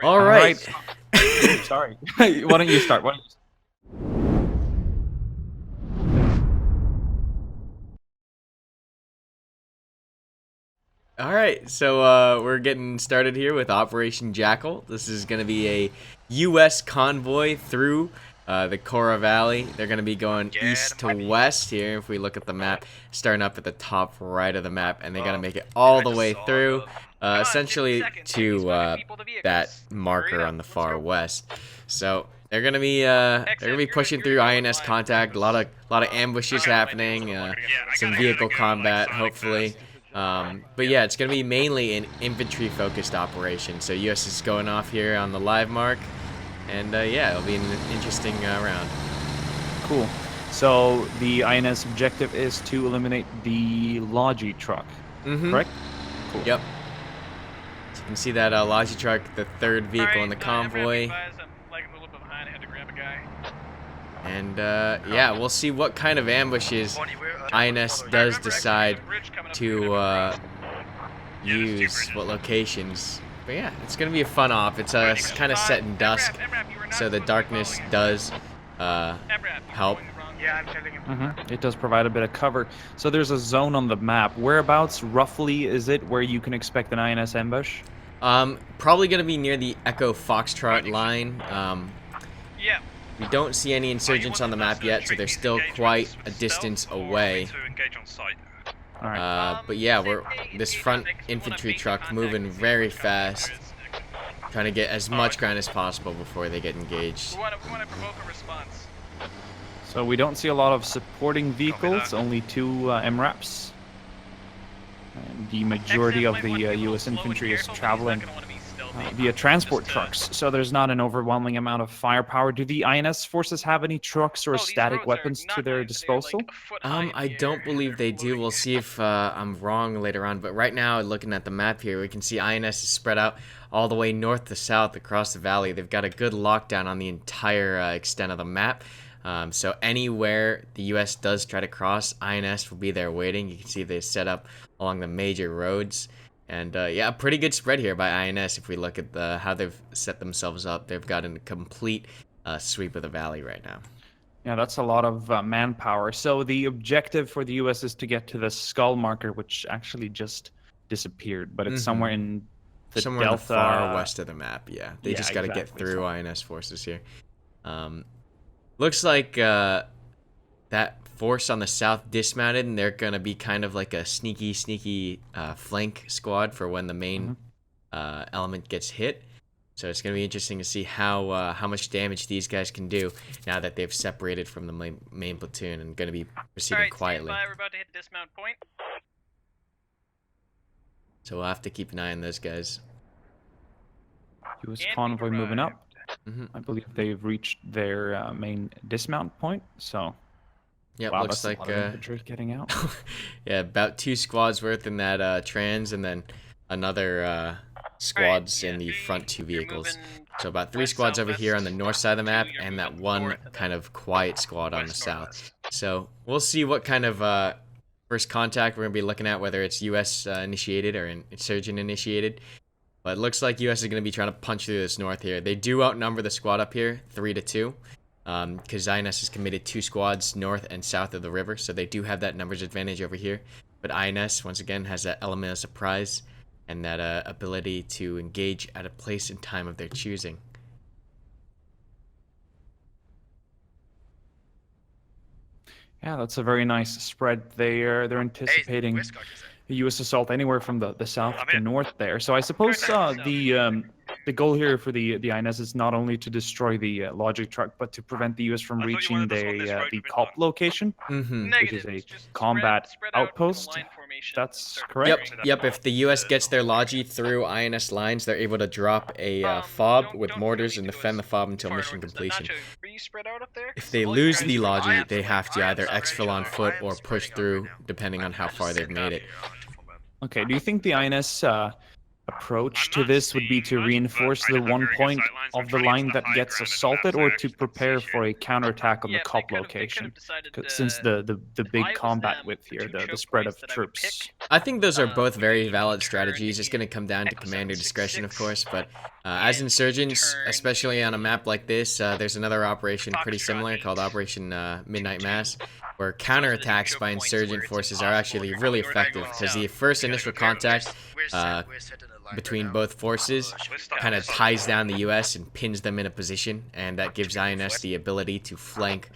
All right. Sorry. Why don't you start? All right, so we're getting started here with Operation Jackal. This is going to be a U.S. convoy through the Cora Valley. They're going to be going east to west here. If we look at the map, starting up at the top right of the map, and they're going to make it all the way through, essentially to that marker on the far west. So they're gonna be pushing through INS contact. A lot of ambushes happening. Some vehicle combat, hopefully. But yeah, it's going to be mainly an infantry-focused operation. So US is going off here on the live mark. And yeah, it'll be an interesting round. Cool. So the INS objective is to eliminate the Logi truck, correct? Cool. Yep. So you can see that Logi truck, the third vehicle in the convoy. And yeah, we'll see what kind of ambushes INS does decide to use, what locations. But yeah, it's gonna be a fun op. It's kind of set in dusk, so the darkness does help. It does provide a bit of cover. So there's a zone on the map. Whereabouts roughly is it where you can expect an INS ambush? Probably gonna be near the Echo Foxtrot line. Yeah. We don't see any insurgents on the map yet, so they're still quite a distance away. But yeah, we're this front infantry truck moving very fast, trying to get as much ground as possible before they get engaged. We want to provoke a response. So we don't see a lot of supporting vehicles, only two MRAPs. And the majority of the U.S. infantry is traveling via transport trucks, so there's not an overwhelming amount of firepower. Do the INS forces have any trucks or static weapons to their disposal? I don't believe they do. We'll see if I'm wrong later on, but right now, looking at the map here, we can see INS is spread out all the way north to south across the valley. They've got a good lockdown on the entire extent of the map. So anywhere the U.S. does try to cross, INS will be there waiting. You can see they set up along the major roads. And yeah, a pretty good spread here by INS. If we look at how they've set themselves up, they've got a complete sweep of the valley right now. Yeah, that's a lot of manpower. So the objective for the U.S. is to get to the skull marker, which actually just disappeared, but it's somewhere in the somewhere delta, in the far west of the map. Yeah, they just got to get through so. INS forces here. Looks like that force on the south dismounted, and they're gonna be kind of like a sneaky flank squad for when the main element gets hit. So it's gonna be interesting to see how much damage these guys can do now that they've separated from the main platoon and gonna be proceeding quietly. We're about to hit dismount point. So we'll have to keep an eye on those guys. U.S. convoy moving up. I believe they've reached their main dismount point. So. Yeah, wow, looks like infantry getting out. yeah, about 2 squads worth in that trans, and then another squads in the front 2 vehicles. So about 3 squads over here on the north side of the map, and that one kind of quiet squad on the south. So we'll see what kind of first contact we're gonna be looking at, whether it's U.S. Initiated or Insurgent initiated. But it looks like U.S. is gonna be trying to punch through this north here. They do outnumber the squad up here, 3-2. Because INS has committed 2 squads north and south of the river, so they do have that numbers advantage over here. But INS, once again, has that element of surprise and that ability to engage at a place and time of their choosing. Yeah, that's a very nice spread. They're anticipating a U.S. assault anywhere from the south to north there. So I suppose the goal here for the INS is not only to destroy the logic truck, but to prevent the U.S. from reaching the COP location, which is a combat outpost. That's correct? Yep. If the U.S. gets their Logi through INS lines, they're able to drop a fob with mortars and defend the fob until mission completion. If they lose the Logi, they have to either exfil on foot or push through, depending on how far they've made it. Okay, do you think the INS approach to this would be to reinforce the one point of the line that gets assaulted, or to prepare for a counterattack on the cop location, since the big combat width here, the spread of troops. I think those are both very valid strategies. It's going to come down to commander discretion, of course, but as insurgents, especially on a map like this, there's another operation pretty similar called Operation Midnight Mass, where counterattacks by insurgent forces are actually really effective, because the first initial contact between both forces kind of ties down the US and pins them in a position, and that gives INS the ability to flank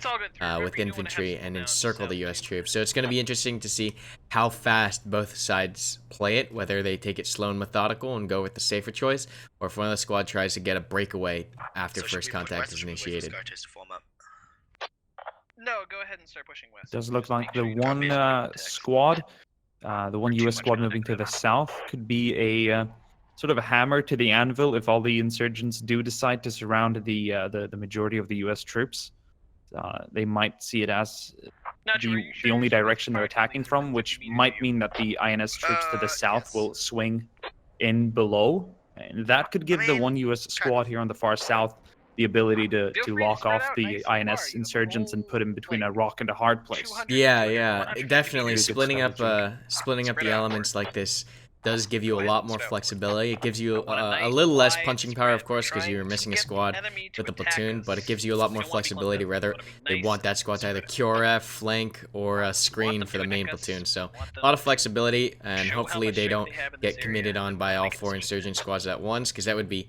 with infantry and encircle the US troops. So it's going to be interesting to see how fast both sides play it, whether they take it slow and methodical and go with the safer choice, or if one of the squad tries to get a breakaway after first contact is initiated. No, go ahead and start pushing west. Does look like the one squad, the one US squad moving to the south, could be a sort of a hammer to the anvil if all the insurgents do decide to surround the majority of the US troops. They might see it as the only direction they're attacking from, which might mean that the INS troops to the south will swing in below, and that could give the one US squad here on the far south the ability to lock off the INS insurgents and put him between a rock and a hard place. Yeah, definitely. Splitting up the elements like this does give you a lot more flexibility. It gives you a little less punching power, of course, because you're missing a squad with the platoon, but it gives you a lot more flexibility whether they want that squad to either QRF, flank, or screen for the main platoon. So a lot of flexibility, and hopefully they don't get committed on by all 4 insurgent squads at once, because that would be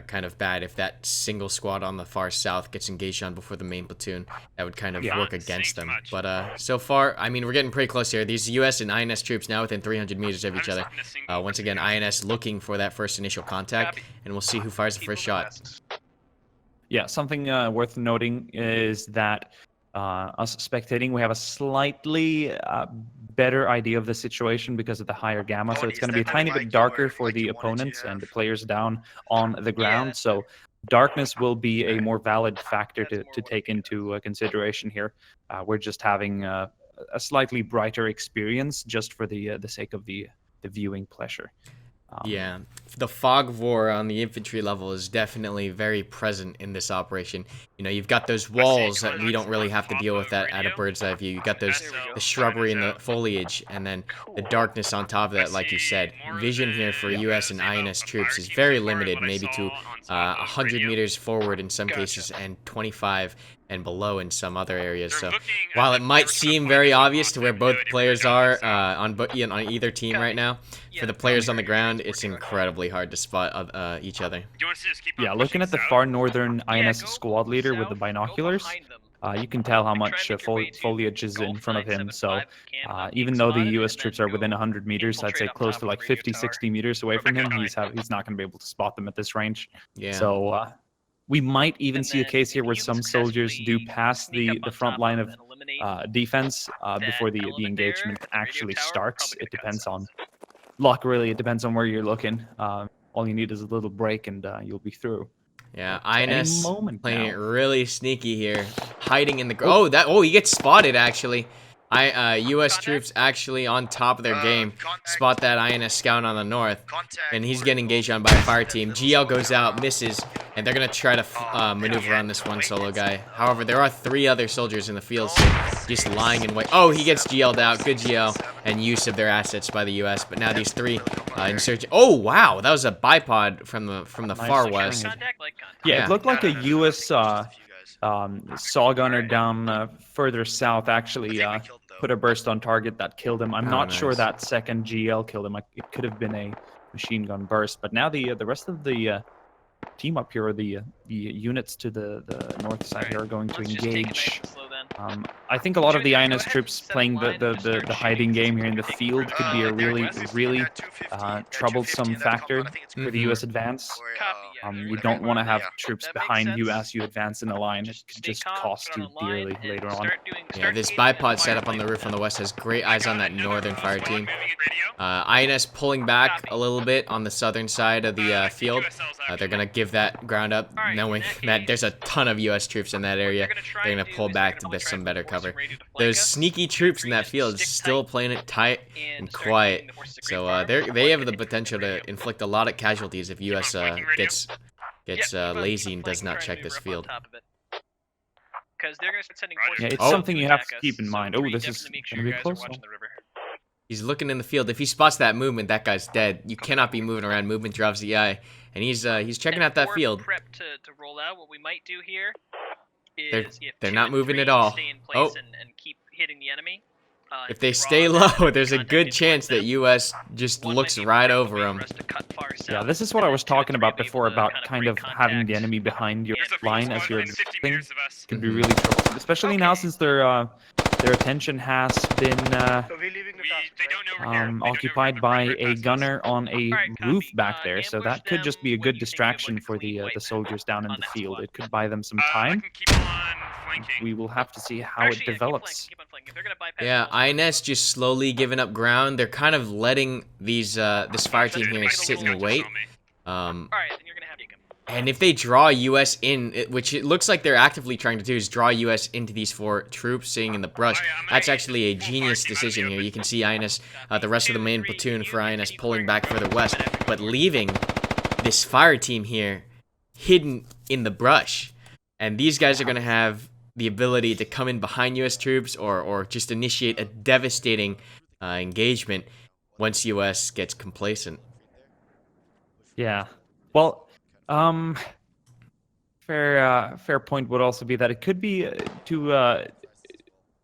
kind of bad if that single squad on the far south gets engaged on before the main platoon. That would kind of work against them. But so far, I mean, we're getting pretty close here. These US and INS troops now within 300 meters of each other. Once again, INS looking for that first initial contact, and we'll see who fires the first shot. Yeah, something worth noting is that us spectating, we have a slightly better idea of the situation because of the higher gamma, so it's going to be a tiny bit darker for the opponents and the players down on the ground. So darkness will be a more valid factor to take into consideration here. We're just having a slightly brighter experience just for the sake of the viewing pleasure. Yeah, the fog war on the infantry level is definitely very present in this operation. You know, you've got those walls that we don't really have to deal with that at a bird's eye view. You've got the shrubbery and the foliage, and then the darkness on top of that, like you said. Vision here for US and INS troops is very limited, maybe to 100 meters forward in some cases and 25 and below in some other areas. So while it might seem very obvious to where both players are on either team right now, for the players on the ground, it's incredibly hard to spot each other. Yeah, looking at the far northern INS squad leader with the binoculars, you can tell how much foliage is in front of him. So even though the US troops are within 100 meters, I'd say close to like 50, 60 meters away from him, he's not going to be able to spot them at this range. Yeah. So we might even see a case here where some soldiers do pass the front line of defense before the engagement actually starts. It depends on luck, really. It depends on where you're looking. All you need is a little break and you'll be through. Yeah, INS playing it now. really sneaky here, hiding in the he gets spotted actually. US troops actually on top of their game. Spot that INS scout on the north, and he's getting engaged on by a fire team. GL goes out, misses, and they're gonna try to maneuver on this one solo guy. However, there are 3 other soldiers in the field, so just lying in wait. Oh, he gets GL'd out. Good GL and use of their assets by the US. But now these 3 insurgents. Oh wow, that was a bipod from the far west. Yeah, it looked like a US saw gunner down further south actually put a burst on target that killed him. I'm not sure that second GL killed him. It could have been a machine gun burst. But now the rest of the team up here, or the units to the north side here, are going to engage. I think a lot of the INS troops playing the hiding game here in the field could be a really troublesome factor for the US advance. You don't want to have troops behind you as you advance in a line. It could just cost you dearly later on. Yeah, this bipod setup on the roof on the west has great eyes on that northern fire team. INS pulling back a little bit on the southern side of the field. They're going to give that ground up, knowing that there's a ton of US troops in that area. They're going to pull back to get some better cover. cover. Those sneaky troops in that field still playing it tight and quiet. So they have the potential to inflict a lot of casualties if US gets lazy and does not check this field. Yeah, it's something you have to keep in mind. Oh, this is gonna be close. He's looking in the field. If he spots that movement, that guy's dead. You cannot be moving around. Movement drives the eye. And he's checking out that field. Prep to roll out, what we might do here is they're not moving at all. stay in place and keep hitting the enemy. If they stay low, there's a good chance that US just looks right over them. Yeah, this is what I was talking about before, about kind of having the enemy behind your line as you're advancing. Can be really troublesome, especially now since their attention has been occupied by a gunner on a roof back there, so that could just be a good distraction for the soldiers down in the field. It could buy them some time. We will have to see how it develops. Yeah, INS just slowly giving up ground. They're kind of letting these this fire team here sit and wait. And if they draw US in, which it looks like they're actively trying to do, is draw US into these 4 troops sitting in the brush. That's actually a genius decision here. You can see INS, the rest of the main platoon for INS pulling back further west, but leaving this fire team here hidden in the brush. And these guys are going to have the ability to come in behind US troops or just initiate a devastating engagement once US gets complacent. Yeah. Well, fair point would also be that it could be to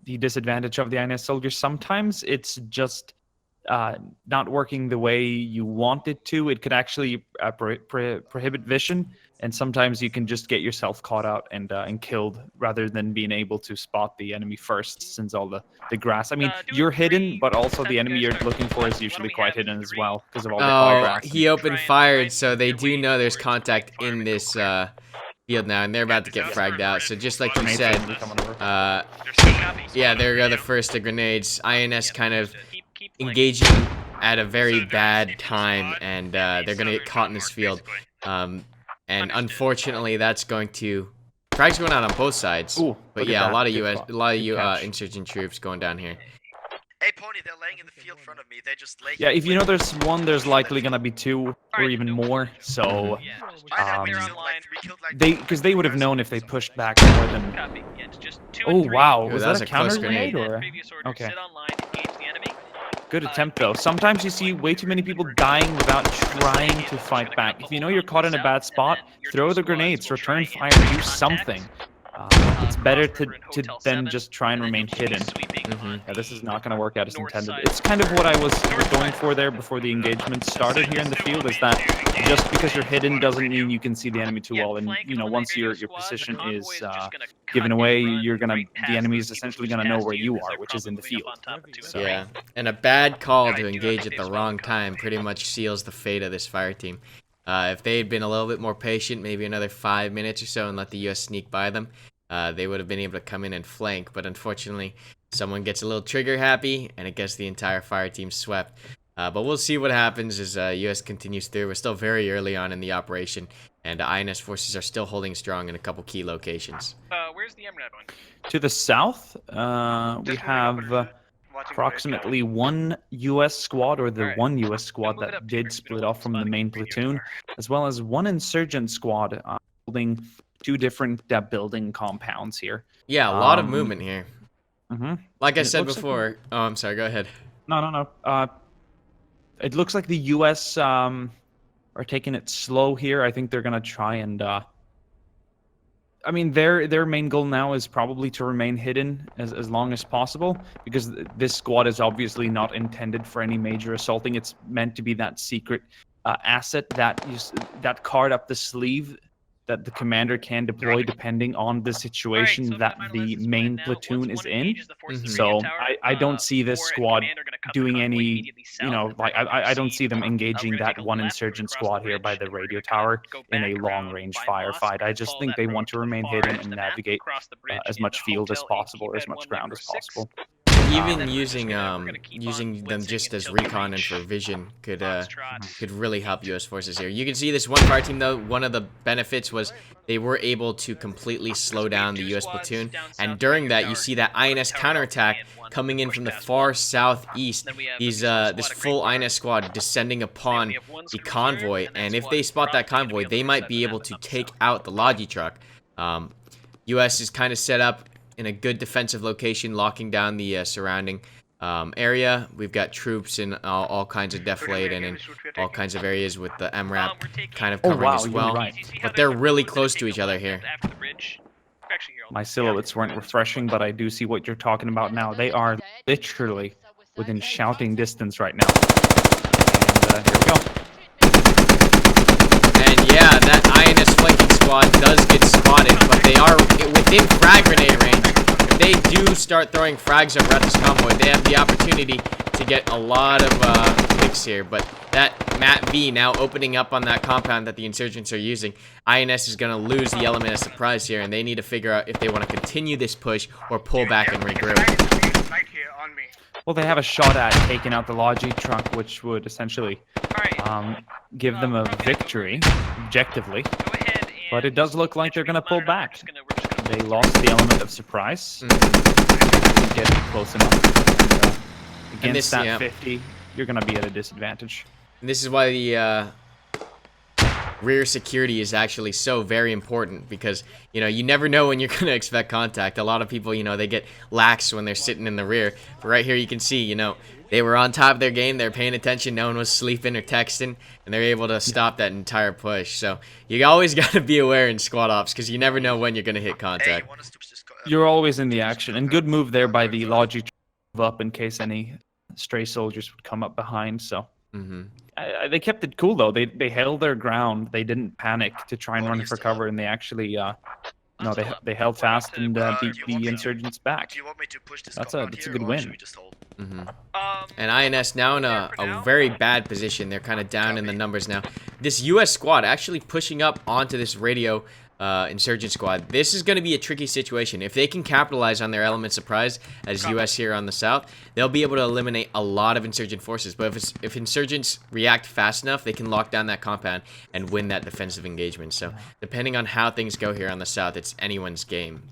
the disadvantage of the INS soldiers. Sometimes it's just not working the way you want it to. It could actually prohibit vision, and sometimes you can just get yourself caught out and killed rather than being able to spot the enemy first, since all the grass. I mean, you're hidden, but also the enemy you're looking for is usually quite hidden as well because of all the tall grass. He opened fired, so they do know there's contact in this field now, and they're about to get fragged out. So just like you said, yeah, there go the first of grenades. INS kind of engaging at a very bad time, and they're gonna get caught in this field. And unfortunately, that's going to frags going out on both sides. Ooh, but yeah, a lot of insurgent troops going down here. Hey Pony, they're laying in the field in front of me. They just lay. Yeah, if you know there's one, there's likely gonna be 2 or even more. So they would have known if they pushed back more than. Oh wow, was that a counter grenade or? Okay. Good attempt though. Sometimes you see way too many people dying without trying to fight back. If you know you're caught in a bad spot, throw the grenades, return fire, do something. It's better to then just try and remain hidden. Yeah, this is not going to work out as intended. It's kind of what I was going for there before the engagement started here in the field, is that just because you're hidden doesn't mean you can see the enemy too well. And you know, once your position is given away, the enemy is essentially going to know where you are, which is in the field. So. Yeah, and a bad call to engage at the wrong time pretty much seals the fate of this fire team. If they had been a little bit more patient, maybe another 5 minutes or so, and let the US sneak by them, they would have been able to come in and flank. But unfortunately, someone gets a little trigger happy, and it gets the entire fire team swept. But we'll see what happens as US continues through. We're still very early on in the operation, and INS forces are still holding strong in a couple key locations. Where's the MRAD one? To the south, we have approximately 1 US squad, or the 1 US squad that did split off from the main platoon, as well as 1 insurgent squad holding 2 different building compounds here. Yeah, a lot of movement here. Like I it said before. Oh, I'm sorry. Go ahead. No. It looks like the US are taking it slow here. I think they're gonna try and. I mean, their main goal now is probably to remain hidden as long as possible, because this squad is obviously not intended for any major assaulting. It's meant to be that secret asset, that card up the sleeve that the commander can deploy depending on the situation that the main platoon is in. So I don't see this squad doing any, I don't see them engaging that 1 insurgent squad here by the radio tower in a long-range firefight. I just think they want to remain hidden and navigate as much field as possible, or as much ground as possible. even using keep on them blitzing just as until we recon and reach for vision could Foxtrot. really help U.S. forces here. You can see this one fire team though. One of the benefits was they were able to completely slow down the U.S. platoon, and during that you see that INS counterattack coming in from the far southeast. These this full INS squad descending upon the convoy, and if they spot that convoy, they might be able to take out the Logi truck. U.S. is kind of set up in a good defensive location, locking down the surrounding area. We've got troops in all kinds of defilade and in all kinds of areas with the MRAP kind of covering as well. right. But they're really close to each other here. My silhouettes weren't refreshing, but I do see what you're talking about now. They are literally within shouting distance right now. And here we go. And yeah, that INS flanking squad does get spotted, but they are within frag grenade range. If they do start throwing frags over at this convoy, they have the opportunity to get a lot of picks here. But that Mat V now opening up on that compound that the insurgents are using, INS is going to lose the element of surprise here, and they need to figure out if they want to continue this push or pull back and regroup. Right here on me. Well, they have a shot at taking out the Logi truck, which would essentially give them a victory, objectively. But it does look like they're going to pull back. They lost the element of surprise. Didn't get close enough. And, against that 50, you're going to be at a disadvantage. And this is why the rear security is actually so very important, because you never know when you're going to expect contact. A lot of people, they get lax when they're sitting in the rear. But right here you can see, they were on top of their game. They're paying attention. No one was sleeping or texting, and they're able to stop that entire push. So you always got to be aware in squad ops, because you never know when you're going to hit contact. You're always in the action. And good move there by the Logi up in case any stray soldiers would come up behind. So they kept it cool, though. They held their ground. They didn't panic to try and run for cover, and they actually they held fast and beat the insurgents back. Do you want me to push this That's a good win. And INS now in a very bad position. They're kind of down in the numbers now. This U.S. squad actually pushing up onto this radio insurgent squad. This is going to be a tricky situation. If they can capitalize on their element surprise as U.S. here on the south, they'll be able to eliminate a lot of insurgent forces. But if insurgents react fast enough, they can lock down that compound and win that defensive engagement. So depending on how things go here on the south, it's anyone's game.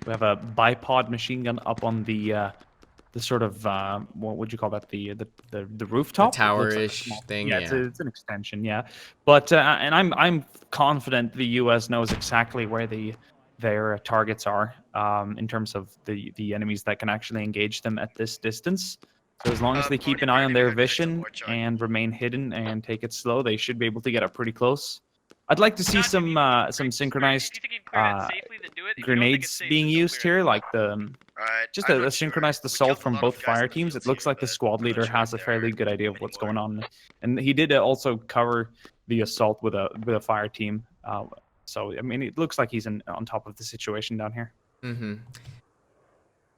We have a bipod machine gun up on the sort of what would you call that, the rooftop, the tower-ish thing. Yeah, it's an extension, yeah. But and I'm confident the U.S. knows exactly where their targets are in terms of the enemies that can actually engage them at this distance. So as long as they keep an eye on their vision and remain hidden and take it slow, they should be able to get up pretty close. I'd like to see some synchronized grenades being used here, like just a synchronized assault from both fire teams. It looks like the squad leader has a fairly good idea of what's going on, and he did also cover the assault with a fire team. So I mean, it looks like he's on top of the situation down here.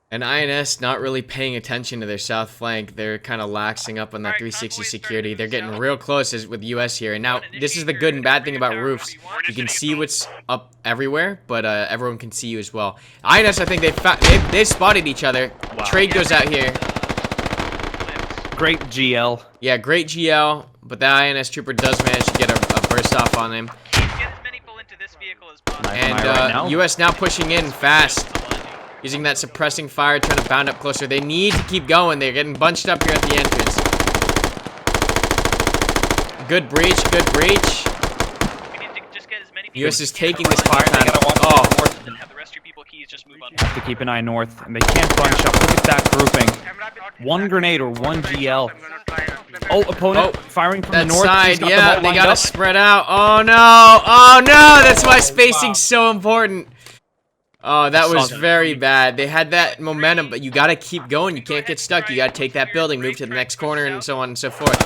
And INS not really paying attention to their south flank. They're kind of laxing up on that 360 security. They're getting real close with US here. And now, this is the good and bad thing about roofs. You can see what's up everywhere, but everyone can see you as well. INS, I think they spotted each other. Wow. Trade goes out here. Great GL. Yeah, great GL, but the INS trooper does manage to get a burst off on him. And US now pushing in fast. Using that suppressing fire, trying to bound up closer. They need to keep going. They're getting bunched up here at the entrance. Good breach, good breach. US is taking this compound. Oh. Have to keep an eye north, and they can't bunch up. Look at that grouping. One grenade or one GL. Oh, opponent firing from the north. Side, yeah, they gotta spread out. Oh no, oh no, that's why spacing's so important. Oh, that was very bad. They had that momentum, but you gotta keep going. You can't get stuck. You gotta take that building, move to the next corner, and so on and so forth.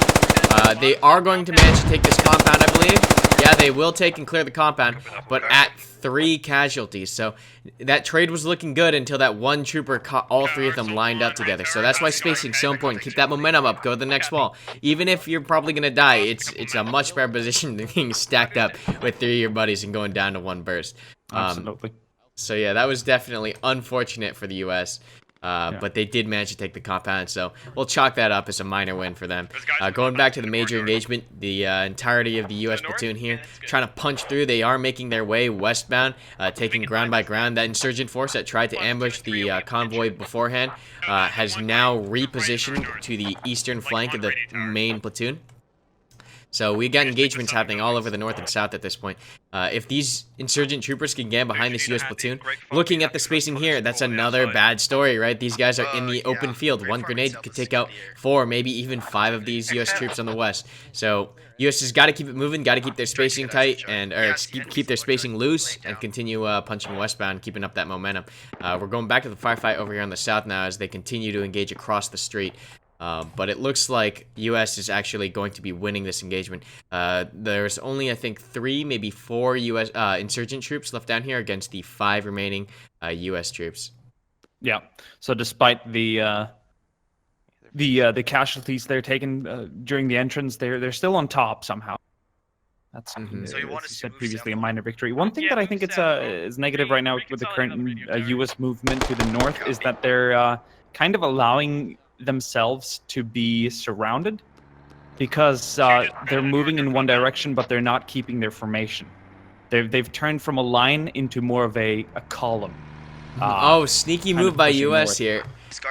They are going to manage to take this compound, I believe. Yeah, they will take and clear the compound, but at 3 casualties. So that trade was looking good until that one trooper caught all 3 of them lined up together. So that's why spacing's so important. Keep that momentum up. Go to the next wall. Even if you're probably gonna die, it's a much better position than being stacked up with 3 of your buddies and going down to 1 burst. Absolutely. So yeah, that was definitely unfortunate for the U.S. but they did manage to take the compound, so we'll chalk that up as a minor win for them. Going back to the major engagement, the entirety of the U.S. platoon here trying to punch through. They are making their way westbound, taking ground by ground. That insurgent force that tried to ambush the convoy beforehand has now repositioned to the eastern flank of the main platoon. So we got engagements happening all over the north and south at this point. If these insurgent troopers can get behind this U.S. platoon, looking at the spacing here, that's another bad story, right? These guys are in the open field. One grenade could take out 4, maybe even 5 of these U.S. troops on the west. So U.S. has got to keep it moving, got to keep their spacing tight, and keep their spacing loose, and continue punching westbound, keeping up that momentum. We're going back to the firefight over here on the south now as they continue to engage across the street. But it looks like U.S. is actually going to be winning this engagement. There's only, I think, 3, maybe 4 U.S. Insurgent troops left down here against the 5 remaining U.S. troops. Yeah. So despite the casualties they're taken during the entrance, they're still on top somehow. That's something So you as want you to said move previously, a south? minor victory. One thing that I think is negative right now with the current U.S. movement to the north is that they're kind of allowing themselves to be surrounded because they're moving in one direction, but they're not keeping their formation. They've turned from a line into more of a column. Oh, sneaky move by pushing U.S. north. here.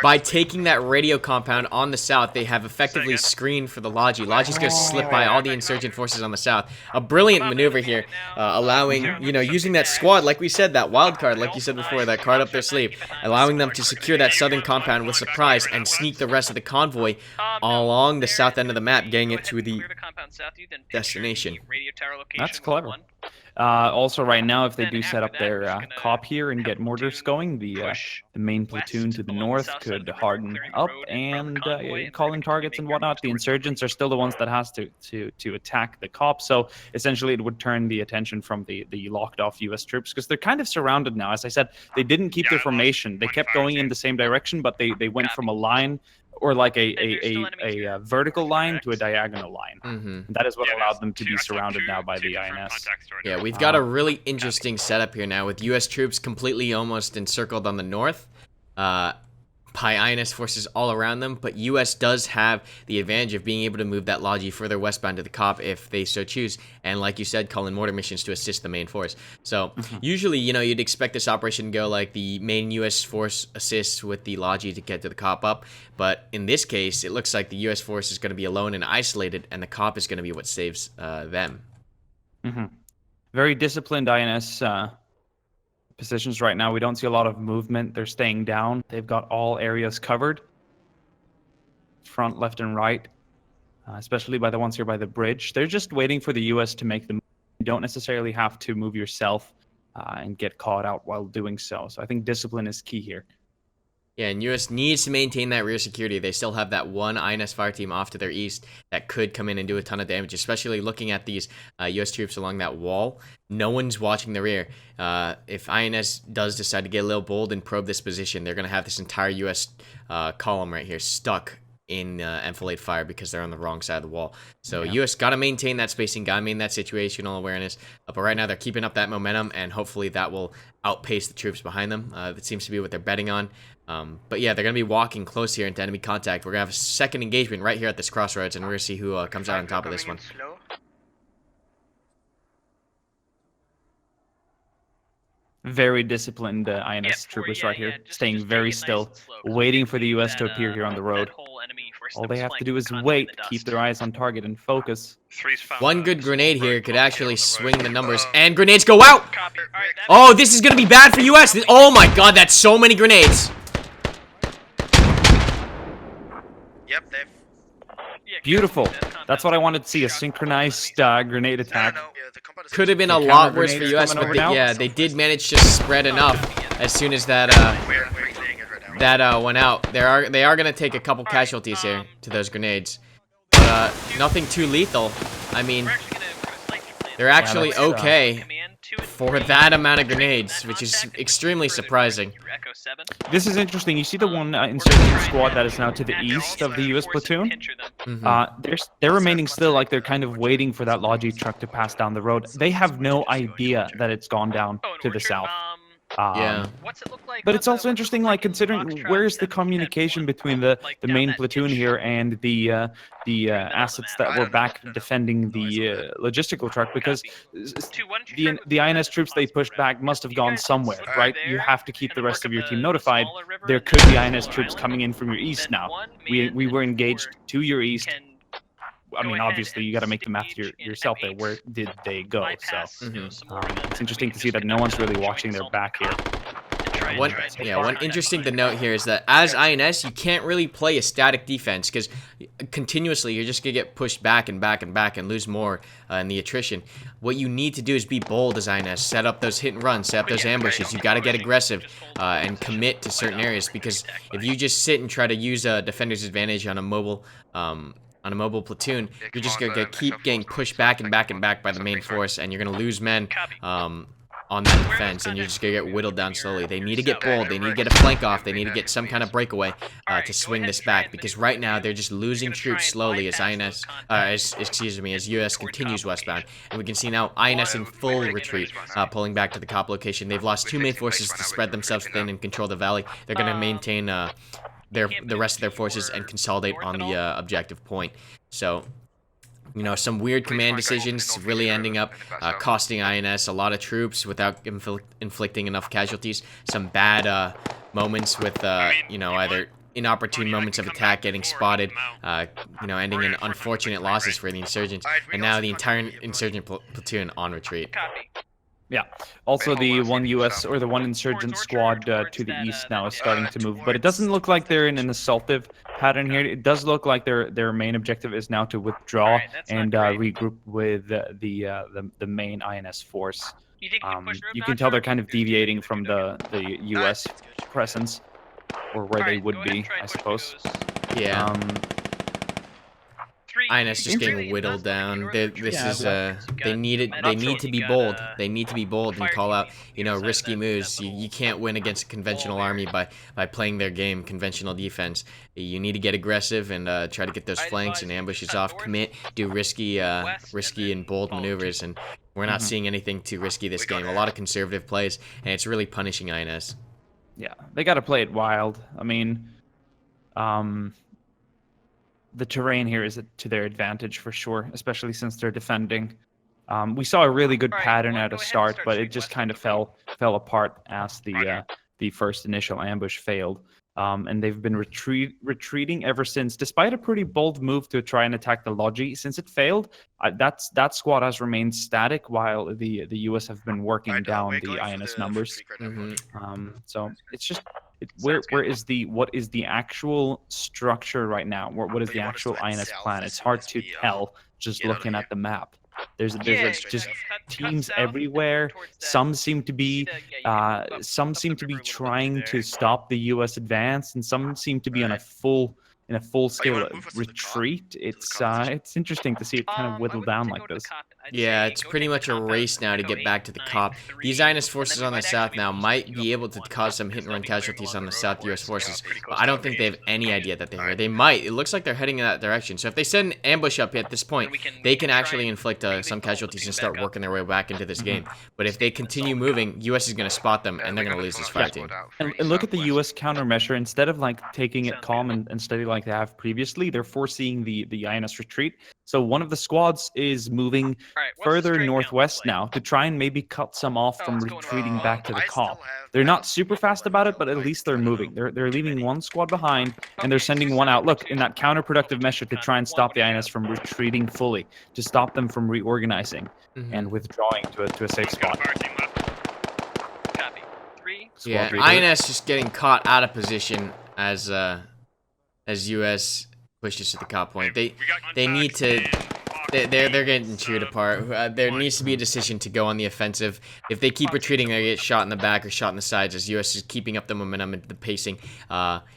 By taking that radio compound on the south, they have effectively screened for the Logi. Logi's going to slip by all the insurgent forces on the south. A brilliant maneuver here, allowing, using that squad, like we said, that wild card, like you said before, that card up their sleeve, allowing them to secure that southern compound with surprise and sneak the rest of the convoy along the south end of the map, getting it to the destination. That's clever. Also, right now, if they do set up their COP here and get mortars going, the main platoon to the north could harden up and call in targets and whatnot. The insurgents are still the ones that has to attack the COP, so essentially it would turn the attention from the locked off U.S. troops because they're kind of surrounded now. As I said, they didn't keep their formation. They kept going in the same direction, but they went from a line or like a vertical line to a diagonal line. That is what allowed them to be surrounded now by the INS. Yeah, we've got a really interesting setup here now with U.S. troops completely almost encircled on the north by INS forces all around them, but U.S. does have the advantage of being able to move that Logi further westbound to the COP if they so choose, and like you said, call in mortar missions to assist the main force. So usually, you'd expect this operation to go like the main U.S. force assists with the Logi to get to the COP up, but in this case, it looks like the U.S. force is going to be alone and isolated, and the COP is going to be what saves them. Very disciplined INS positions right now. We don't see a lot of movement. They're staying down. They've got all areas covered, front, left, and right, especially by the ones here by the bridge. They're just waiting for the U.S. to make the move. You don't necessarily have to move yourself and get caught out while doing so. So I think discipline is key here. Yeah, and U.S. needs to maintain that rear security. They still have that one INS fire team off to their east that could come in and do a ton of damage, especially looking at these U.S. troops along that wall. No one's watching the rear. If INS does decide to get a little bold and probe this position, they're going to have this entire U.S. Column right here stuck in enfilade fire because they're on the wrong side of the wall. So U.S. got to maintain that spacing, got to maintain that situational awareness. But right now they're keeping up that momentum, and hopefully that will outpace the troops behind them. That seems to be what they're betting on. But yeah, they're going to be walking close here into enemy contact. We're going to have a second engagement right here at this crossroads, and we're going to see who comes out on top of this one. Very disciplined INS troopers right here, staying very still, waiting for the U.S. to appear here on the road. All they have to do is wait, keep their eyes on target, and focus. One good grenade here could actually swing the numbers, and grenades go out! Oh, this is going to be bad for U.S. Oh my god, that's so many grenades! Yep, they've... Beautiful. That's what I wanted to see, a synchronized grenade attack. Could have been a lot worse for U.S., but they did manage to spread enough as soon as that went out. They are going to take a couple casualties here to those grenades. But nothing too lethal. I mean, they're actually okay for that amount of grenades, which is extremely surprising. This is interesting. You see the one insurgent squad that is now to the east of the U.S. platoon? They're remaining still, like they're kind of waiting for that Logi truck to pass down the road. They have no idea that it's gone down to the south. Yeah. What's it look like? But on it's the- also what's it interesting, look like in considering Foxtrot where's the 710 communication one? between the Like, down main that platoon ditch. here and the middle of the assets map. that I were don't know, back I don't know. defending No, I saw the that. logistical truck, because the INS troops they pushed back must have gone somewhere, right? You have to keep the rest of your team notified. There could be INS troops coming in from your east now. We were engaged to your east. I mean, obviously, you got to make the math yourself there. Where did they go? So it's interesting to see that no one's really watching their back here. One interesting to note here is that as INS, you can't really play a static defense because continuously you're just gonna get pushed back and back and back and lose more in the attrition. What you need to do is be bold as INS, set up those hit and runs, set up those ambushes. You got to get aggressive and commit to certain areas, because if you just sit and try to use a defender's advantage on a mobile platoon, you're just gonna keep getting pushed back and back and back by the main force, and you're gonna lose men on that defense, and you're just gonna get whittled down slowly. They need to get bold. They need to get a flank off. They need to get some kind of breakaway to swing this back, because right now they're just losing troops slowly as INS, as US continues westbound. And we can see now INS in full retreat, pulling back to the COP location. They've lost 2 main forces to spread themselves thin and control the valley. They're gonna maintain the rest of their forces and consolidate on the objective point. So, you know, some weird command decisions really ending up costing INS a lot of troops without inflicting enough casualties. Some bad moments with, you know, either inopportune moments of attack getting spotted, you know, ending in unfortunate losses for the insurgents, and now the entire insurgent platoon on retreat. Yeah. Also, the one US or the one insurgent squad to the east now is starting to move, but it doesn't look like they're in an assaultive pattern here. It does look like their main objective is now to withdraw and regroup with the main INS force. You can tell they're kind of deviating from the US presence, or where they would be, I suppose. Yeah. INS just getting whittled down. They need to be bold. They need to be bold and call out, you know, risky moves. You can't win against a conventional army by playing their game, conventional defense. You need to get aggressive and try to get those flanks and ambushes off. Commit, do risky and bold maneuvers, and we're not seeing anything too risky this game. A lot of conservative plays, and it's really punishing INS. Yeah, they got to play it wild. I mean, the terrain here is to their advantage for sure, especially since they're defending. We saw a really good pattern at the start, but it just kind of fell apart as the first initial ambush failed. And they've been retreating ever since, despite a pretty bold move to try and attack the Logi. Since it failed, that squad has remained static while the US have been working down the INS numbers. So it's just what is the actual structure right now? What is the actual INS plan? It's hard to tell just looking at the map. There's just teams everywhere. Some seem to be trying to stop the U.S. advance, and some seem to be on a full-scale retreat. It's interesting to see it kind of whittle down like this. Yeah, it's pretty much a race now to get back to the COP. These INS forces on the south now might be able to cause some hit-and-run casualties on the south US forces, but I don't think they have any idea that they're here. They might. It looks like they're heading in that direction. So if they send an ambush up at this point, they can actually inflict some casualties and start working their way back into this game. But if they continue moving, US is going to spot them, and they're going to lose this fight team. And look at the US countermeasure. Instead of like taking it calm and steady like they have previously, they're foreseeing the INS retreat. So one of the squads is moving further northwest now to try and maybe cut some off from retreating back to the COP. They're not super fast about it, but at least they're moving. They're leaving one squad behind, and they're sending one out. Look, in that counterproductive measure to try and stop the INS from retreating fully, to stop them from reorganizing and withdrawing to a safe spot. Yeah, INS just getting caught out of position as US pushes to the COP point. They need to. They're getting chewed apart. There needs to be a decision to go on the offensive. If they keep retreating, they get shot in the back or shot in the sides, as US is keeping up the momentum and the pacing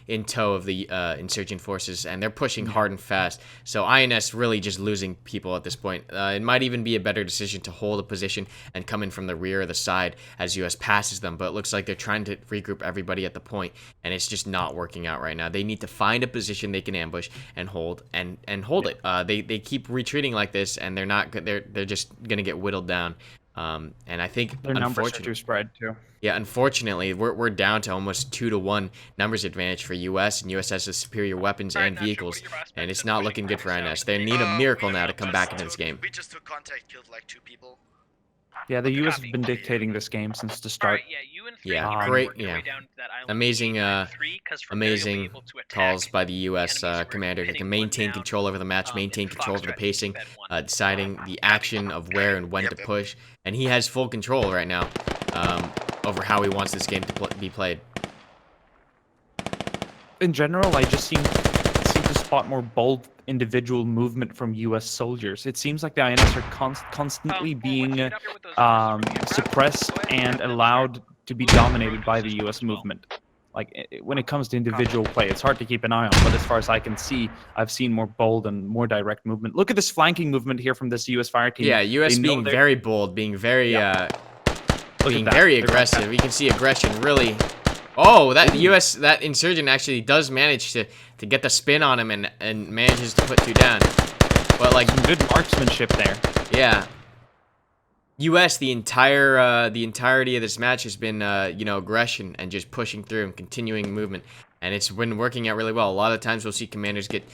in tow of the insurgent forces, and they're pushing hard and fast. So INS really just losing people at this point. It might even be a better decision to hold a position and come in from the rear or the side as US passes them, but it looks like they're trying to regroup everybody at the point, and it's just not working out right now. They need to find a position they can ambush and hold hold it. They keep retreating like this, and they're not good. They're just gonna get whittled down And I think Their numbers are unfortunately, too spread too. yeah, unfortunately, we're down to almost 2-1 numbers advantage for US, and US has the superior weapons and vehicles, and it's not looking good for INS. They need a miracle now to come back into this game. We just took contact, killed like 2 people. Yeah, the U.S. Copy. has been dictating this game since the All start. right, yeah, you and 3 Yeah, keep great, working your yeah. way down to that island. Amazing, 893, 'cause from there you'll be amazing able to attack calls by the US the enemies who are commander. He pinning can one maintain down, control over the match, maintain in control over the Foxtrot, pacing, bed 1. deciding the action of where and when to push, and he has full control right now over how he wants this game to be played. In general, I just seem to spot more bold individual movement from U.S. soldiers. It seems like the INS are constantly being suppressed and allowed to be dominated by the U.S. movement. Like, when it comes to individual play, it's hard to keep an eye on, but as far as I can see, I've seen more bold and more direct movement. Look at this flanking movement here from this U.S. fire team. Yeah, US being very bold, being very very aggressive. You can see aggression really. Oh, that US, that Insurgent actually does manage to get the spin on him and manages to put 2 down. But like, some good marksmanship there. Yeah. US, the entirety of this match has been aggression and just pushing through and continuing movement, and it's been working out really well. A lot of times we'll see commanders get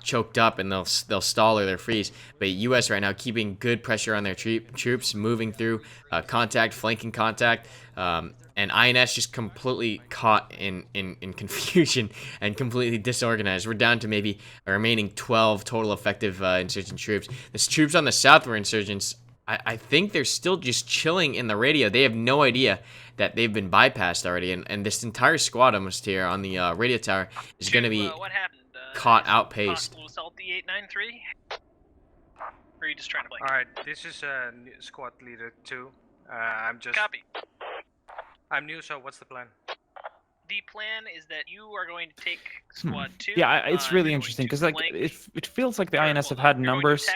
choked up and they'll stall or they'll freeze, but US right now keeping good pressure on their troops, moving through contact, flanking contact, and INS just completely caught in confusion and completely disorganized. We're down to maybe a remaining 12 total effective insurgent troops. There's troops on the south were insurgents. I think they're still just chilling in the radio. They have no idea that they've been bypassed already, and this entire squad almost here on the radio tower is going to be caught outpaced. Assault the 893? Or are you just trying to play? Alright, this is squad leader 2. Copy. I'm new, so what's the plan? The plan is that you are going to take squad 2. Yeah, it's really interesting because like it feels like the INS have had numbers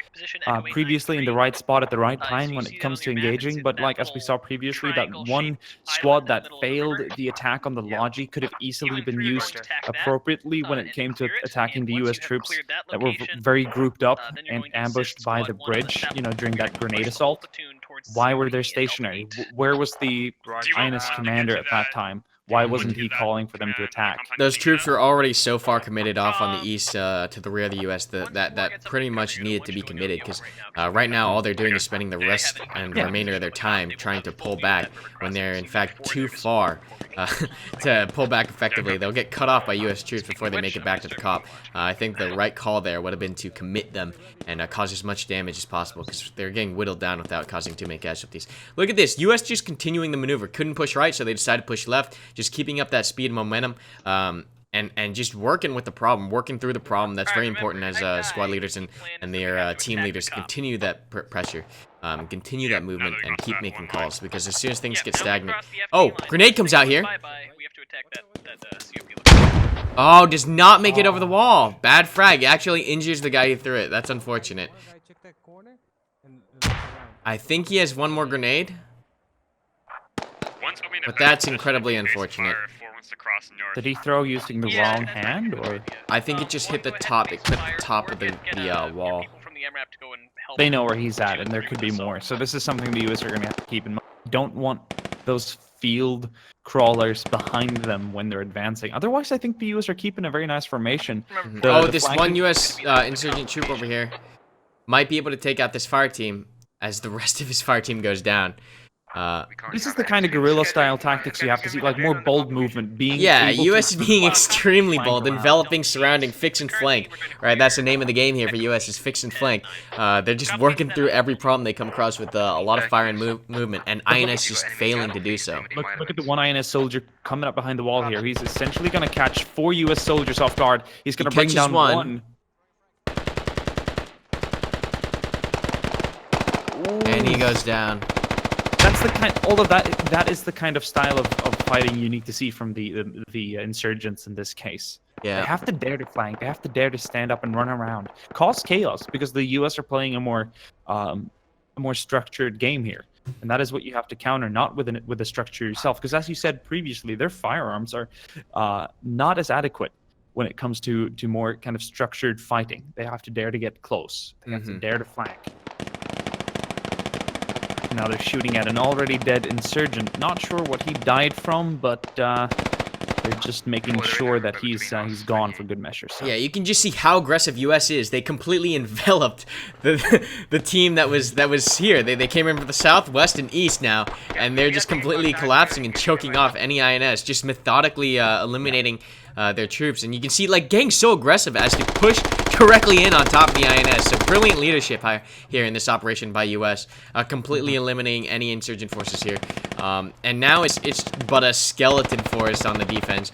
previously in the right spot at the right time when it comes to engaging, but like as we saw previously, that one squad that failed the attack on the Logi could have easily been used appropriately when it came to attacking the US troops that were very grouped up and ambushed by the bridge, during that grenade assault. Why were they stationary? Where was the INS commander at that time? Why wasn't he calling for them to attack? Those troops were already so far committed off on the east to the rear of the U.S. that pretty much needed to be committed, because right now all they're doing is spending the rest and the remainder of their time trying to pull back when they're in fact too far to pull back effectively. They'll get cut off by U.S. troops before they make it back to the COP. I think the right call there would have been to commit them and cause as much damage as possible, because they're getting whittled down without causing too many casualties. Look at this. U.S. just continuing the maneuver. Couldn't push right, so they decided to push left, just keeping up that speed and momentum, and just working with the problem, working through the problem. That's very important as squad leaders and their team leaders continue that pressure, continue that movement, and keep making calls, because as soon as things get stagnant... Oh, grenade comes out here. We have to attack that COP. Oh, does not make it over the wall. Bad frag. Actually injures the guy who threw it. That's unfortunate. I think he has one more grenade. But that's incredibly unfortunate. Did he throw using the wrong hand, or? I think it just hit the top. It clipped the top of the wall. They know where he's at, and there could be more. So this is something the US are going to have to keep in mind. Don't want those field crawlers behind them when they're advancing. Otherwise, I think the US are keeping a very nice formation. This one US insurgent troop over here might be able to take out this fire team as the rest of his fire team goes down. This is the kind of guerrilla-style tactics you have to see, like more bold movement, being US is being extremely bold, enveloping, surrounding, fix and flank. Right, that's the name of the game here for US, is fix and flank. They're just working through every problem they come across with a lot of fire and movement, and INS just failing to do so. Look at the one INS soldier coming up behind the wall here. He's essentially going to catch 4 US soldiers off guard. He's going to bring down one. And he goes down. That's the kind. All of that is the kind of style of fighting you need to see from the insurgents in this case. Yeah. They have to dare to flank. They have to dare to stand up and run around, cause chaos, because the U.S. are playing a more structured game here, and that is what you have to counter, not with a structure yourself. Because as you said previously, their firearms are not as adequate when it comes to more kind of structured fighting. They have to dare to get close. They have to dare to flank. Now they're shooting at an already dead Insurgent. Not sure what he died from, but they're just making sure that he's gone for good measure. So. Yeah, you can just see how aggressive US is. They completely enveloped the team that was here. They came in from the south, west, and east now, and they're just completely collapsing and choking off any INS, just methodically eliminating their troops. And you can see, like, getting so aggressive as to push directly in on top of the INS. So brilliant leadership here in this operation by US, completely eliminating any insurgent forces here. And now it's but a skeleton force on the defense.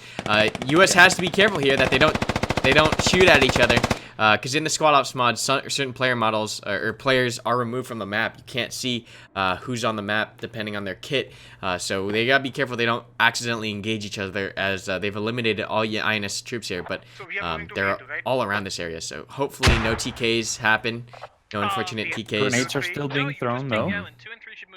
US has to be careful here that they don't shoot at each other, because in the squad ops mod, certain player models or players are removed from the map. You can't see who's on the map depending on their kit, so they gotta be careful they don't accidentally engage each other, as they've eliminated all INS troops here, but they're all around this area, so hopefully no TKs happen. No unfortunate TKs. Grenades are still being thrown, though.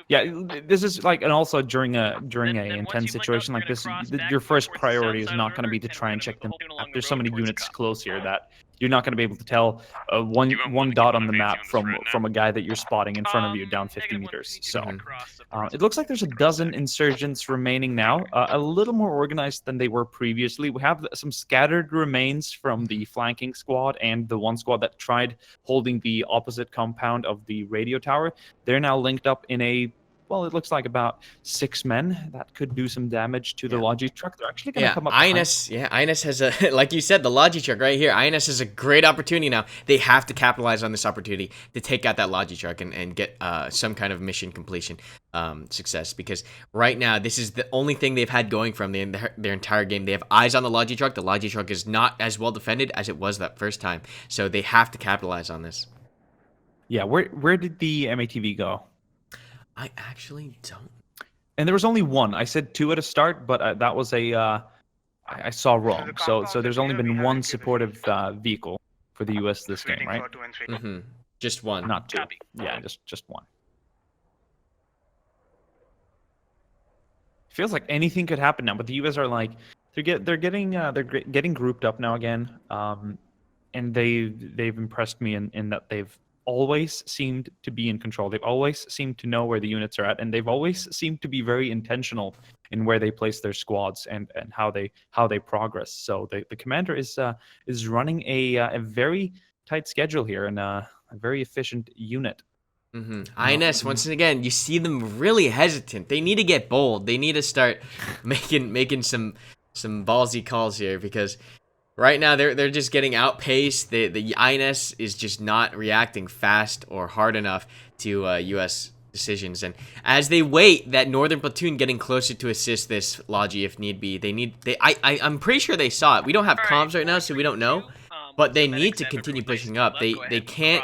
Yeah, this is like, and also during a intense situation like this, your first priority is not going to be to try and check them. There's so many units close here that you're not going to be able to tell one dot on the map from a guy that you're spotting in front of you down 50 meters. So it looks like there's a dozen insurgents remaining now, a little more organized than they were previously. We have some scattered remains from the flanking squad and the one squad that tried holding the opposite compound of the radio tower. They're now linked up in a, well, it looks like about 6 men that could do some damage to the Logi truck. They're actually going to come up. INS has a, like you said, the Logi truck right here. INS has a great opportunity now. They have to capitalize on this opportunity to take out that Logi truck and get some kind of mission completion success, because right now this is the only thing they've had going from their entire game. They have eyes on the Logi truck. The Logi truck is not as well defended as it was that first time, so they have to capitalize on this. Yeah, where did the MATV go? I actually don't. And there was only one. I said 2 at a start, but that was I saw wrong. So there's only been one supportive vehicle for the US this game, right? Mm-hmm. Just one. Not 2. Yeah, just one. Feels like anything could happen now, but the US are like they're getting grouped up now again, and they've impressed me in that they've always seemed to be in control. They've always seemed to know where the units are at, and they've always seemed to be very intentional in where they place their squads and how they progress. So the commander is running a very tight schedule here and a very efficient unit. Mm-hmm. INS, once again, you see them really hesitant. They need to get bold. They need to start making some ballsy calls here, because right now they're just getting outpaced. The INS is just not reacting fast or hard enough to US decisions, and as they wait, that northern platoon getting closer to assist this Logi if need be. I'm pretty sure they saw it. We don't have comms right now, so we don't know. But they need to continue pushing up. They can't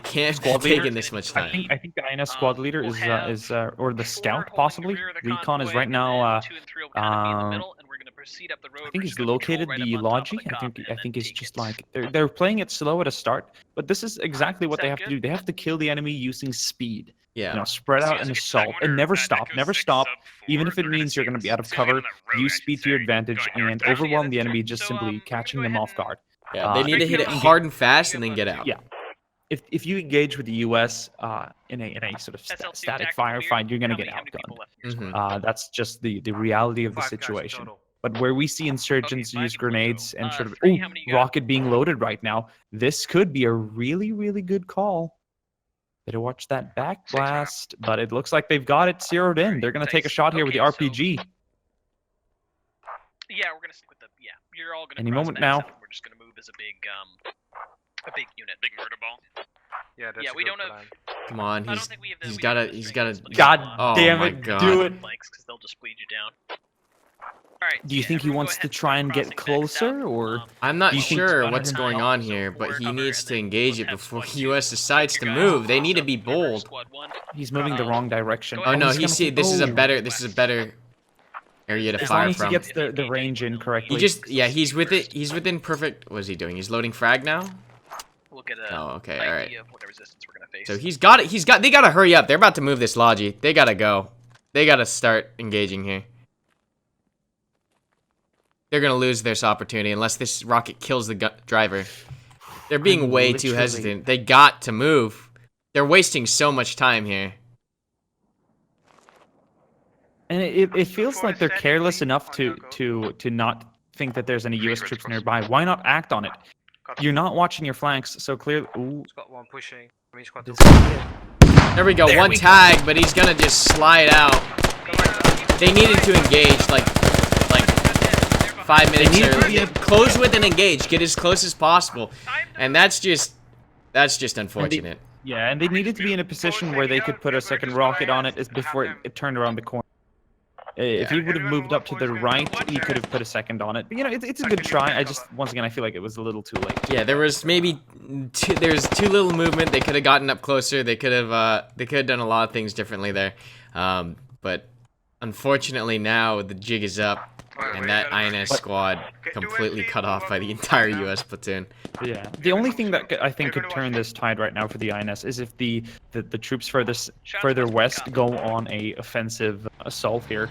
take in this much time. I think the INS squad leader is or the scout possibly. Recon is right now. I think he's located the Logi. I think he's just like they're playing it slow at a start, but this is exactly what they have to do. They have to kill the enemy using speed. Yeah. You know, spread out and assault, and never stop. Even if it means you're going to be out of cover, use speed to your advantage and overwhelm the enemy, just simply catching them off guard. Yeah, they need to hit it hard and fast and then get out. Yeah. If you engage with the US in a sort of static firefight, you're going to get outgunned. Mm-hmm. That's just the reality of the situation. But where we see insurgents use grenades and sort of rocket being loaded right now, this could be a really, really good call. Better watch that back blast, but it looks like they've got it zeroed in. They're going to take a shot here with the RPG. Yeah, we're going to stick with the, you're all going to Any moment now. We're just going to move as a big unit. Big murder ball. Yeah, we don't have. Come on, he's got to. God damn it, do it. Because they'll just bleed you down. All right. Do you think he wants to try and get closer, or? I'm not sure what's going on here, but he needs to engage it before US decides to move. They need to be bold. He's moving the wrong direction. Oh no, this is a better area to fire from. As long as he gets the range in correctly. He's within perfect. What is he doing? He's loading frag now. We'll get okay, all right. of what resistance we're gonna face. So he's got it. They gotta hurry up. They're about to move this Logi. They gotta go. They gotta start engaging here. They're gonna lose this opportunity unless this rocket kills the driver. They're being way too hesitant. They got to move. They're wasting so much time here. And it feels like they're careless enough to not think that there's any U.S. troops nearby. Why not act on it? You're not watching your flanks, so clearly. Ooh, He's got one pushing. I mean, he's got this two. is it. There we go. One tag, but he's gonna just slide out. They needed to engage like 5 minutes early. Close with and engage. Get as close as possible, and that's just unfortunate. Yeah, and they needed to be in a position where they could put a second rocket on it before it turned around the corner. If he would have moved up to the right, he could have put a second on it. But, you know, it's a good try. Once again, I feel like it was a little too late. Yeah, there was maybe there's too little movement. They could have gotten up closer. They could have done a lot of things differently there. But unfortunately now the jig is up. And that INS squad completely cut off by the entire U.S. platoon. Yeah. The only thing that I think could turn this tide right now for the INS is if the troops further west go on a offensive assault here,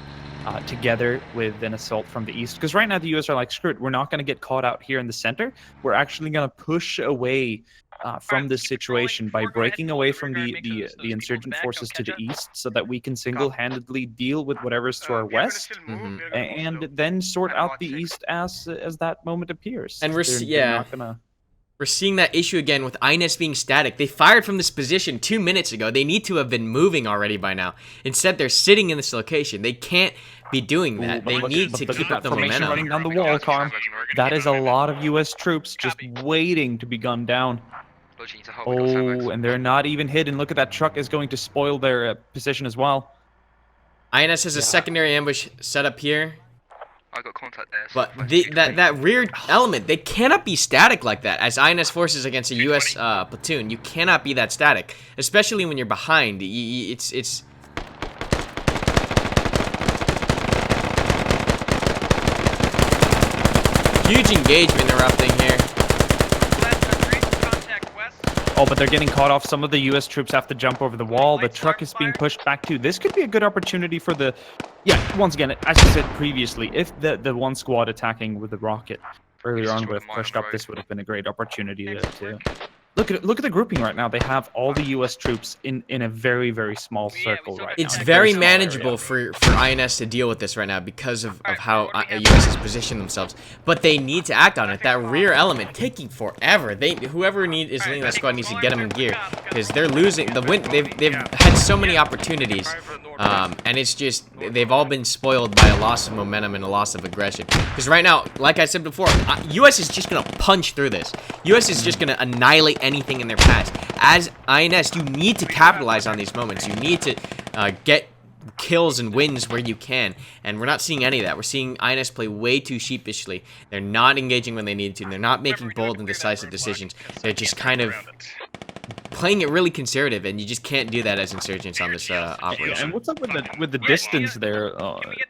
together with an assault from the east. Because right now the U.S. are like, screw it, we're not going to get caught out here in the center. We're actually going to push away from this situation by breaking away from the insurgent forces to the east, so that we can single-handedly deal with whatever's to our west, and then sort out the east as that moment appears. And they're not gonna... We're seeing that issue again with INS being static. They fired from this position 2 minutes ago. They need to have been moving already by now. Instead, they're sitting in this location. They can't be doing that. They need to keep up the momentum. Running down the wall, Karm. That is a lot of U.S. troops just waiting to be gunned down. Oh, and they're not even hidden. Look at that truck is going to spoil their position as well. INS has a secondary ambush set up here. I got contact there. But that rear element, they cannot be static like that. As INS forces against a U.S. platoon, you cannot be that static, especially when you're behind. It's huge engagement erupting here. Oh, but they're getting caught off. Some of the U.S. troops have to jump over the wall. The truck is being pushed back too. This could be a good opportunity for the... Yeah, once again, as I said previously, if the one squad attacking with the rocket earlier on would have pushed up, this would have been a great opportunity to... Look at the grouping right now. They have all the U.S. troops in a very, very small circle right now. It's very manageable for INS to deal with this right now because of how U.S. has positioned themselves. But they need to act on it. That rear element taking forever. Whoever is leading that squad needs to get them in gear, because they're losing the win. They've had so many opportunities, and it's just they've all been spoiled by a loss of momentum and a loss of aggression. Because right now, like I said before, U.S. is just gonna punch through this. U.S. is just gonna annihilate anything in their path. As INS, you need to capitalize on these moments. You need to get kills and wins where you can, and we're not seeing any of that. We're seeing INS play way too sheepishly. They're not engaging when they need to. They're not making bold and decisive decisions. They're just kind of playing it really conservative, and you just can't do that as insurgents on this operation. And what's up with the distance there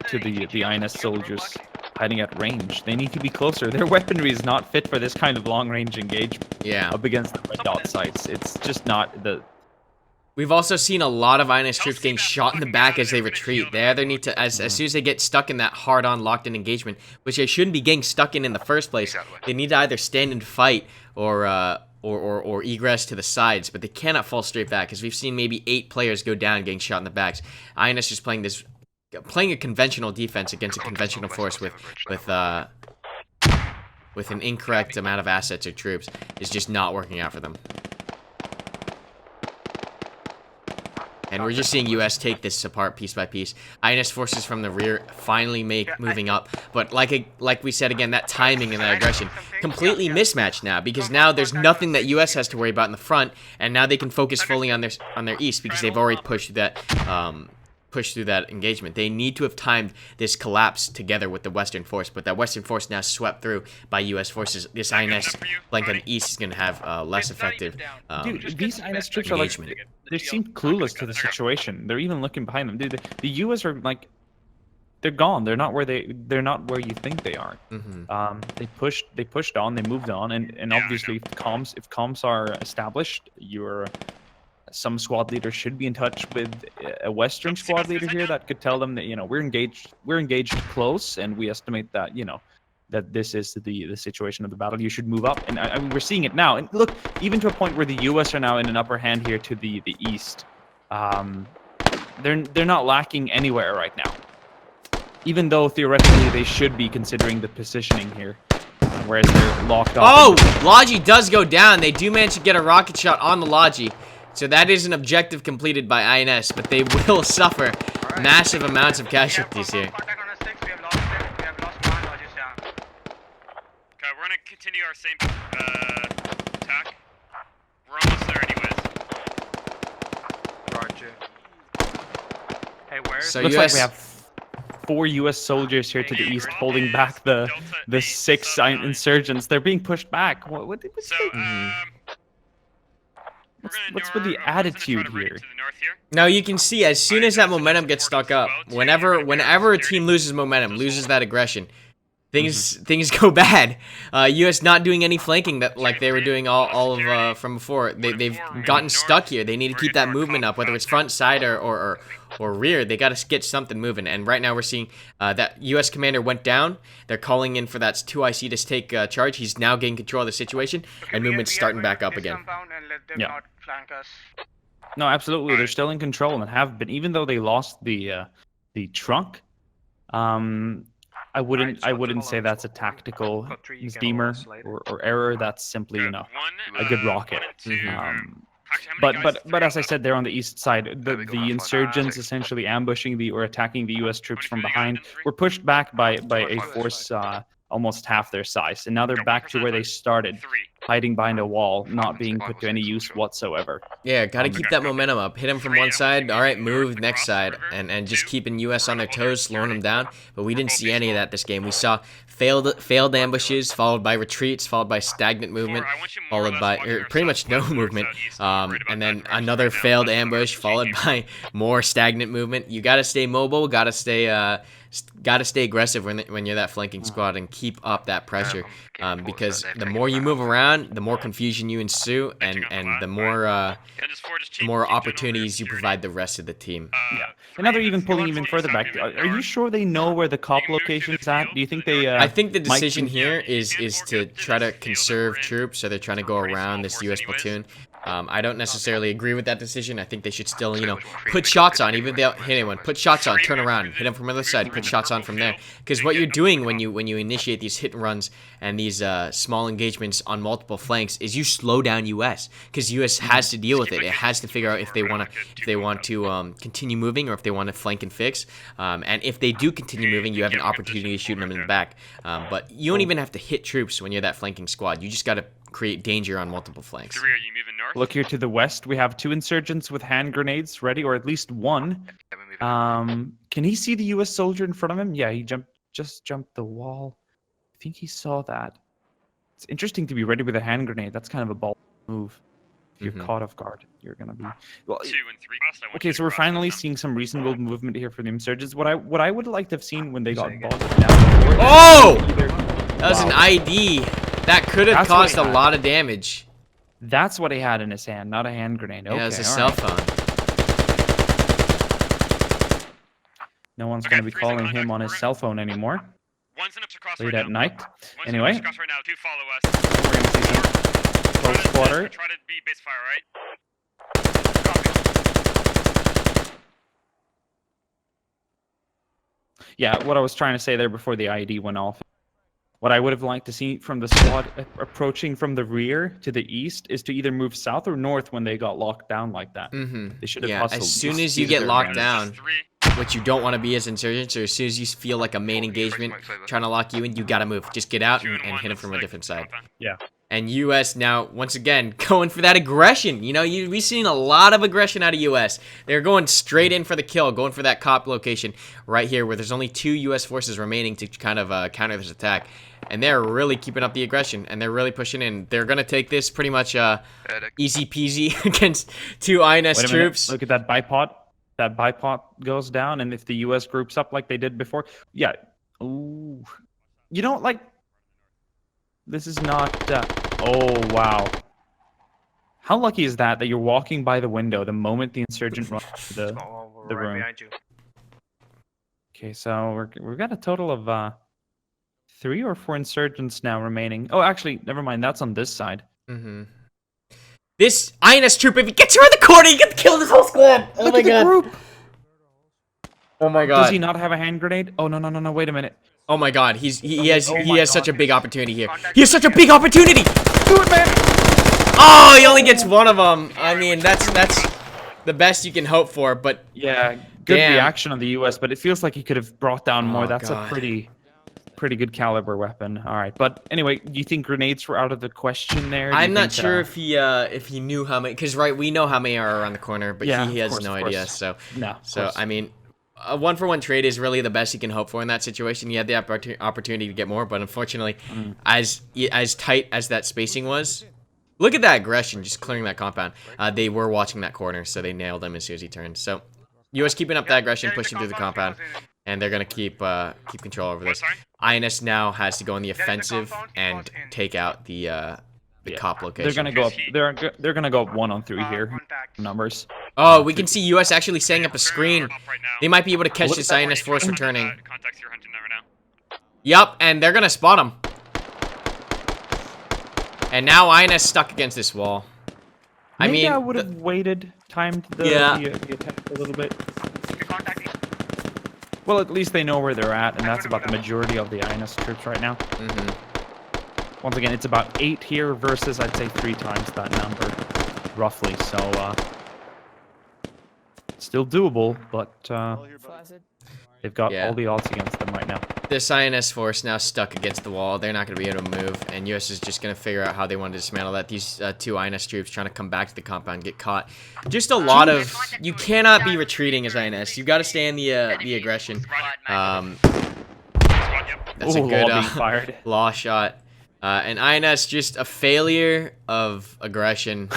to the INS soldiers hiding at range? They need to be closer. Their weaponry is not fit for this kind of long-range engagement. Yeah. Up against the red dot sites. It's just not the... We've also seen a lot of INS troops getting shot in the back as they retreat. They either need to, as soon as they get stuck in that hard-on, locked-in engagement, which they shouldn't be getting stuck in the first place, they need to either stand and fight or egress to the sides, but they cannot fall straight back, because we've seen maybe 8 players go down getting shot in the backs. INS is playing a conventional defense against a conventional force with an incorrect amount of assets or troops is just not working out for them. And we're just seeing U.S. take this apart piece by piece. INS forces from the rear finally moving up. But like we said again, that timing and that aggression completely mismatched now, because now there's nothing that U.S. has to worry about in the front, and now they can focus fully on their east, because they've already pushed through that engagement. They need to have timed this collapse together with the Western force, but that Western force now swept through by U.S. forces. This INS flank on the east is going to have less effective Dude, these INS troops are like, they seem clueless to the situation. They're even looking behind them. Dude, the U.S. are like, they're gone. They're not where you think they are. They pushed on, they moved on, and obviously if comms are established, some squad leader should be in touch with a Western squad leader here that could tell them that, you know, we're engaged close, and we estimate that, you know, that this is the situation of the battle. You should move up, and I mean, we're seeing it now. And look, even to a point where the U.S. are now in an upper hand here to the east. They're not lacking anywhere right now. even though theoretically they should be considering the positioning here, whereas they're locked off. Oh, Logi does go down. They do manage to get a rocket shot on the Logi. So that is an objective completed by INS, but they will suffer massive amounts of casualties here. Okay, we're gonna continue our same attack. We're almost there anyways. Roger. Hey, where's So Looks US, like we have 4 U.S. soldiers here to the east, holding back the 6 insurgents. They're being pushed back. What's So, what's with the attitude here? now you can see as soon as that momentum gets stuck up, whenever a team loses momentum, loses that aggression, things go bad. U.S. not doing any flanking that like they were doing all of from before. They've gotten stuck here. They need to keep that movement up, whether it's front, side, or rear. They got to get something moving. And right now we're seeing that U.S. commander went down. They're calling in for that 2IC to take charge. He's now getting control of the situation, and movement's starting back up again. Yeah. No, absolutely. They're still in control and have been, even though they lost the trunk. I wouldn't say that's a tactical misdemeanor or error. That's simply, you know, a good rocket. But as I said, there on the east side, the insurgents essentially ambushing or attacking the U.S. troops from behind were pushed back by a force almost half their size, and now they're back to where they started, hiding behind a wall, not being put to any use whatsoever. Yeah, gotta keep that momentum up. Hit them from one side, all right, move next side, and just keeping U.S. on their toes, slowing them down. But we didn't see any of that this game. We saw failed ambushes, followed by retreats, followed by stagnant movement, followed by pretty much no movement, and then another failed ambush, followed by more stagnant movement. You gotta stay mobile, gotta stay aggressive when you're that flanking squad, and keep up that pressure, because the more you move around, the more confusion you ensue, and the more opportunities you provide the rest of the team. Yeah, and now they're even pulling even further back. Are you sure they know where the COP location's at? Do you think they? I think the decision here is to try to conserve troops, so they're trying to go around this U.S. platoon. I don't necessarily agree with that decision. I think they should still, you know, put shots on, even if they don't hit anyone. Put shots on, turn around, hit them from the other side, put shots on from there. Because what you're doing when you initiate these hit and runs and these small engagements on multiple flanks is you slow down U.S. Because U.S. has to deal with it. It has to figure out if they want to continue moving or if they want to flank and fix. And if they do continue moving, you have an opportunity to shoot them in the back. But you don't even have to hit troops when you're that flanking squad. You just got to create danger on multiple flanks. Are you moving north? Look here to the west. We have 2 insurgents with hand grenades ready, or at least one. Can he see the U.S. soldier in front of him? Yeah, he just jumped the wall. I think he saw that. It's interesting to be ready with a hand grenade. That's kind of a bold move. If you're caught off guard, you're gonna be. Well, 2 and 3. okay, so we're finally seeing some reasonable movement here for the insurgents. What I would like to have seen when they got bogged down. Oh! That was an ID. That could have caused a lot of damage. That's what he had in his hand, not a hand grenade. Okay, yeah, it was a cell phone. No one's going to be calling him on his cell phone anymore. One's in up across Late right at now. night. One's Anyway, in up across right now. 2 follow us. we're going to see some close quarter. Try to be base fire, right? Yeah, what I was trying to say there before the ID went off. What I would have liked to see from the squad approaching from the rear to the east is to either move south or north when they got locked down like that. They should have hustled. As soon as you get locked down, which you don't want to be as insurgents, or as soon as you feel like a main engagement trying to lock you in, you gotta move. Just get out and hit them from a different side. Yeah. And U.S. now, once again, going for that aggression. You know, we've seen a lot of aggression out of U.S. They're going straight in for the kill, going for that COP location right here where there's only 2 U.S. forces remaining to kind of counter this attack. And they're really keeping up the aggression, and they're really pushing in. They're going to take this pretty much easy peasy against 2 INS troops. Look at that bipod. That bipod goes down, and if the U.S. groups up like they did before, yeah. Ooh. You don't like... This is not... Oh, wow. How lucky is that you're walking by the window the moment the insurgent runs to the room? Okay, so we've got a total of 3 or 4 insurgents now remaining. Oh, actually, never mind. That's on this side. This INS troop, if he gets around the corner, you get to kill this whole squad. Oh Look my at the god. group. Oh my Does he god. not have a hand grenade? Oh, no, wait a minute. Oh my god. He has Oh my such a God. big opportunity here. He has such a big opportunity. Do it, man! Oh, he only gets one of them. I mean, that's the best you can hope for, but Yeah, good Damn. reaction on the US, but it feels like he could have brought down more. Oh, That's God. a pretty good caliber weapon. All right, but anyway, you think grenades were out of the question there? Do you I'm not think, sure if he knew how many, because right, we know how many are around the corner, but Yeah, he of has course, no of idea. course. So No, of so course. I mean, a 1-for-1 trade is really the best you can hope for in that situation. You had the opportunity to get more, but unfortunately, as tight as that spacing was, look at that aggression, just clearing that compound. They were watching that corner, so they nailed him as soon as he turned. So, US keeping up that aggression, pushing through the compound, and they're gonna keep control over this. INS now has to go on the offensive and take out the cop location. They're gonna go up. They're gonna go up 1-on-3 here. Numbers. Oh, we can see US actually setting up a screen. They might be able to catch this INS force returning. Contacts your hunting right now. Yup, and they're gonna spot him. And now INS stuck against this wall. Maybe I mean, would have waited, timed the attack a little bit. Well, at least they know where they're at, and that's about the majority of the INS troops right now. Once again, it's about 8 here versus, I'd say, 3 times that number, roughly. So, still doable, but they've got Yeah. all the odds against them right now. This INS force now stuck against the wall. They're not going to be able to move, and US is just going to figure out how they want to dismantle that. These 2 INS troops trying to come back to the compound, get caught. Just a lot of... You cannot be retreating as INS. You've got to stay in the aggression. That's a Ooh, good Logi fired. law shot. And INS, just a failure of aggression,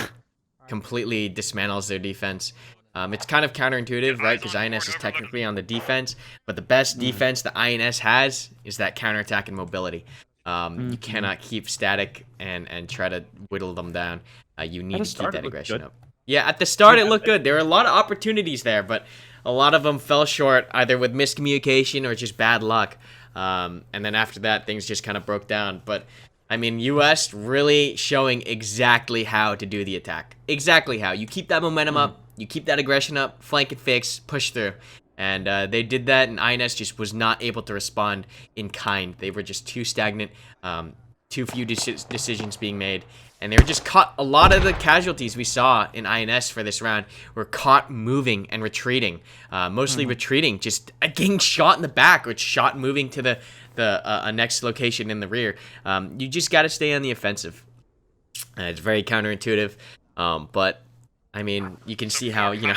completely dismantles their defense. It's kind of counterintuitive, right? Because INS is technically on the defense, but the best defense the INS has is that counterattack and mobility. You cannot keep static and try to whittle them down. You need to keep that aggression up. Yeah, at the start it looked good. There were a lot of opportunities there, but a lot of them fell short, either with miscommunication or just bad luck. And then after that, things just kind of broke down. But I mean, US really showing exactly how to do the attack. Exactly how. You keep that momentum up. You keep that aggression up, flank and fix, push through. And they did that, and INS just was not able to respond in kind. They were just too stagnant, too few decisions being made. And they were just caught. A lot of the casualties we saw in INS for this round were caught moving and retreating. Mostly retreating, just getting shot in the back or shot moving to the next location in the rear. You just got to stay on the offensive. It's very counterintuitive, but I mean, you can see how, you know,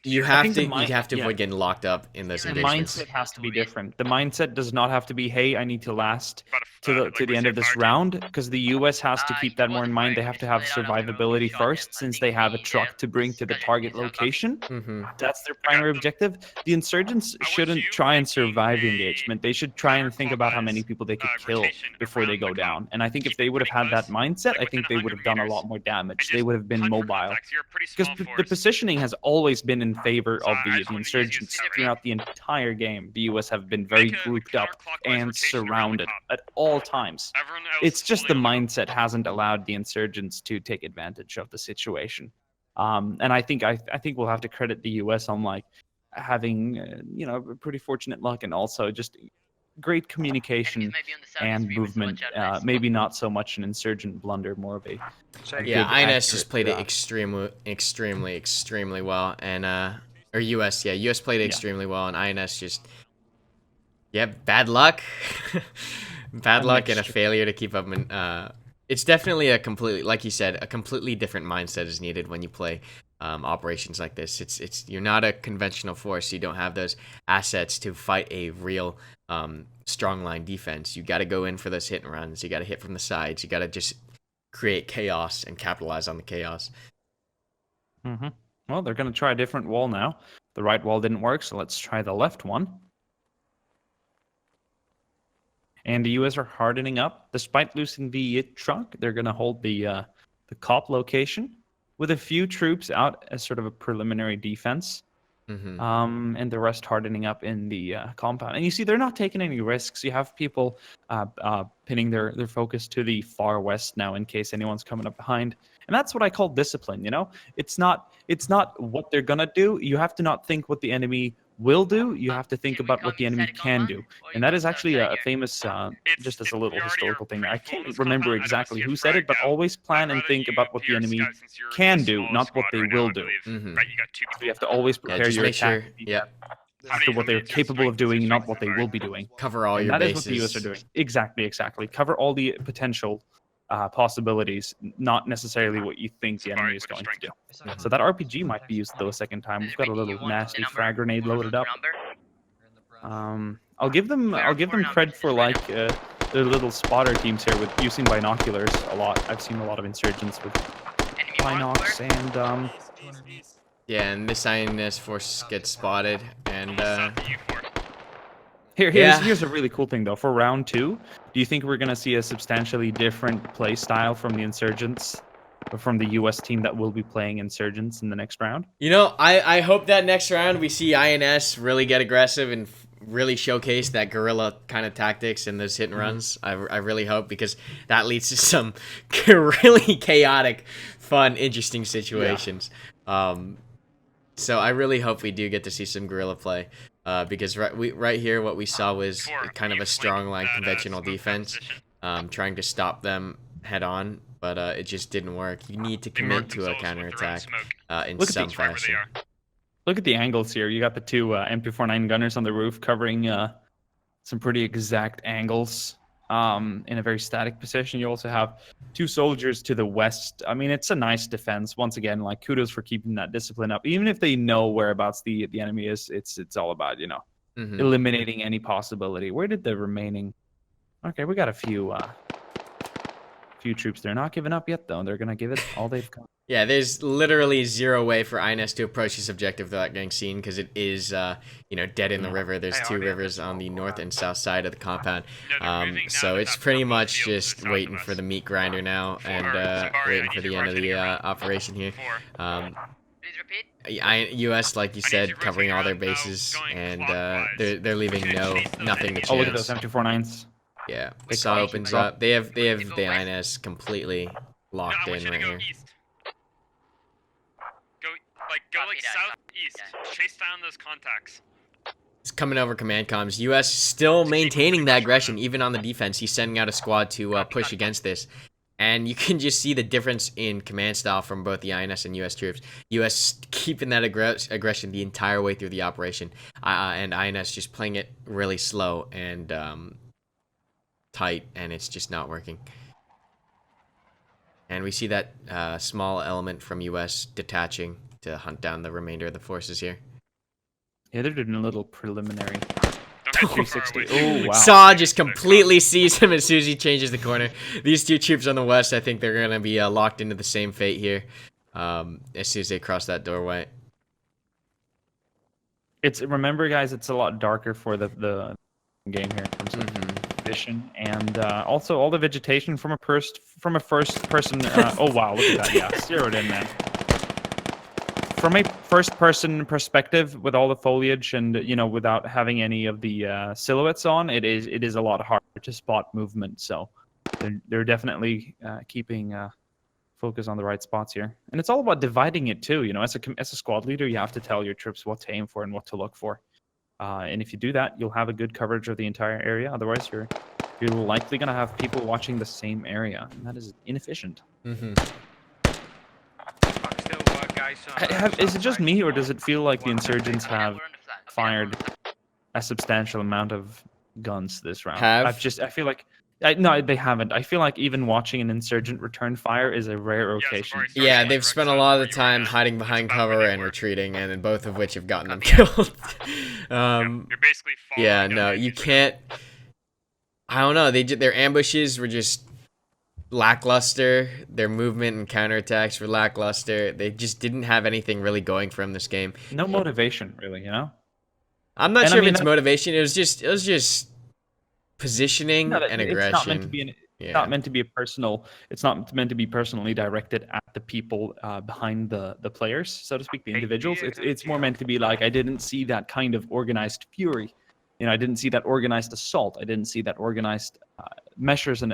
you have to avoid getting locked up in those The engagements. mindset has to be different. The mindset does not have to be, hey, I need to last to the end of this round, because the US has to keep that more in mind. They have to have survivability first, since they have a truck to bring to the target location. That's their primary objective. The insurgents shouldn't try and survive the engagement. They should try and think about how many people they could kill before they go down. And I think if they would have had that mindset, I think they would have done a lot more damage. They would have been mobile. Because the positioning has always been in favor of the insurgents throughout the entire game. The US have been very grouped up and surrounded at all times. It's just the mindset hasn't allowed the insurgents to take advantage of the situation. And I think we'll have to credit the US on like having you know, pretty fortunate luck, and also just great communication and movement. Maybe not so much an insurgent blunder, more of a Yeah, good, INS just played it accurate, extremely well, and or US, yeah, US played it extremely well, and INS just, yeah, bad luck, bad luck, and a failure to keep up. It's definitely a completely, like you said, a completely different mindset is needed when you play operations like this. You're not a conventional force. You don't have those assets to fight a real strong line defense. You got to go in for those hit and runs. You got to hit from the sides. You got to just create chaos and capitalize on the chaos. Well, they're going to try a different wall now. The right wall didn't work, so let's try the left one. And the US are hardening up. Despite losing the truck, they're going to hold the cop location with a few troops out as sort of a preliminary defense. And the rest hardening up in the compound. And you see, they're not taking any risks. You have people pinning their focus to the far west now in case anyone's coming up behind. And that's what I call discipline, you know? It's not what they're gonna do. You have to not think what the enemy will do, you have to think about what the enemy can do. And that is actually a famous, just as a little historical thing. I can't remember exactly who said it, but always plan and think about what the enemy can do, not what they will do. Mhm. Right, you got 2 So people. you have to always Yeah, prepare just your make attack sure. Yeah, after what they're capable of doing, not what they will be doing. cover all And your that is bases. what the US are doing. Exactly. Cover all the potential possibilities, not necessarily what you think the enemy is going to do. So that RPG might be used though a second time. We've got a little nasty frag grenade loaded up. I'll give them cred for like their little spotter teams here with using binoculars a lot. I've seen a lot of insurgents with binocs and Yeah, and this INS force gets spotted, and here's a really cool thing though. For round 2, do you think we're gonna see a substantially different play style from the insurgents, or from the US team that will be playing insurgents in the next round? you know, I hope that next round we see INS really get aggressive and really showcase that guerrilla kind of tactics and those hit and runs. I really hope, because that leads to some really chaotic, fun, interesting situations. So I really hope we do get to see some guerrilla play, because right here what we saw was kind of a strong line conventional defense, trying to stop them head on, but it just didn't work. You need to commit to a counterattack in some fashion. Look at the angles here. You got the 2 MP49 gunners on the roof covering some pretty exact angles in a very static position. You also have 2 soldiers to the west. I mean, it's a nice defense. Once again, like, kudos for keeping that discipline up. Even if they know whereabouts the enemy is, it's all about, you know, eliminating any possibility. Where did the remaining... Okay, we got a few troops. They're not giving up yet, though. They're going to give it all they've got. Yeah, there's literally zero way for INS to approach this objective without getting seen, because it is, dead in the river. There's 2 rivers on the north and south side of the compound. So it's pretty much just waiting for the meat grinder now, and waiting for the end of the operation here. US, like you said, covering all their bases, and they're leaving nothing to chance. Oh, look at those M249s. Yeah, SAW opens up. They have the INS completely locked in right here. Go southeast. Chase down those contacts. It's coming over command comms. US still maintaining that aggression, even on the defense. He's sending out a squad to push against this. And you can just see the difference in command style from both the INS and US troops. US keeping that aggression the entire way through the operation. And INS just playing it really slow and tight, and it's just not working. And we see that small element from US detaching to hunt down the remainder of the forces here. Yeah, they're doing a little preliminary 360. Oh, wow. SAW just completely sees him as soon as he changes the corner. These 2 troops on the west, I think they're going to be locked into the same fate here as soon as they cross that doorway. Remember, guys, it's a lot darker for the game here in terms of vision, and also all the vegetation from a first person. Oh wow, look at that! Yeah, zeroed in, man. From a first-person perspective, with all the foliage and without having any of the silhouettes on, it is a lot harder to spot movement. So they're definitely keeping focus on the right spots here, and it's all about dividing it too. As a squad leader, you have to tell your troops what to aim for and what to look for, and if you do that, you'll have a good coverage of the entire area. Otherwise, you're likely going to have people watching the same area, and that is inefficient. Is it just me, or does it feel like the insurgents have fired a substantial amount of guns this round? I feel like no, they haven't. I feel like even watching an insurgent return fire is a rare occasion. Yeah, they've spent a lot of the time hiding behind cover and retreating, and both of which have gotten them killed. You're basically yeah, no, you can't. I don't know. Their ambushes were just lackluster. Their movement and counterattacks were lackluster. They just didn't have anything really going for them this game. No motivation, really. I'm not sure if it's motivation. It was just positioning and aggression. It's not meant to be not meant to be a personal. It's not meant to be personally directed at the people behind the players, so to speak, the individuals. It's more meant to be like, I didn't see that kind of organized fury I didn't see that organized assault. I didn't see that organized measures and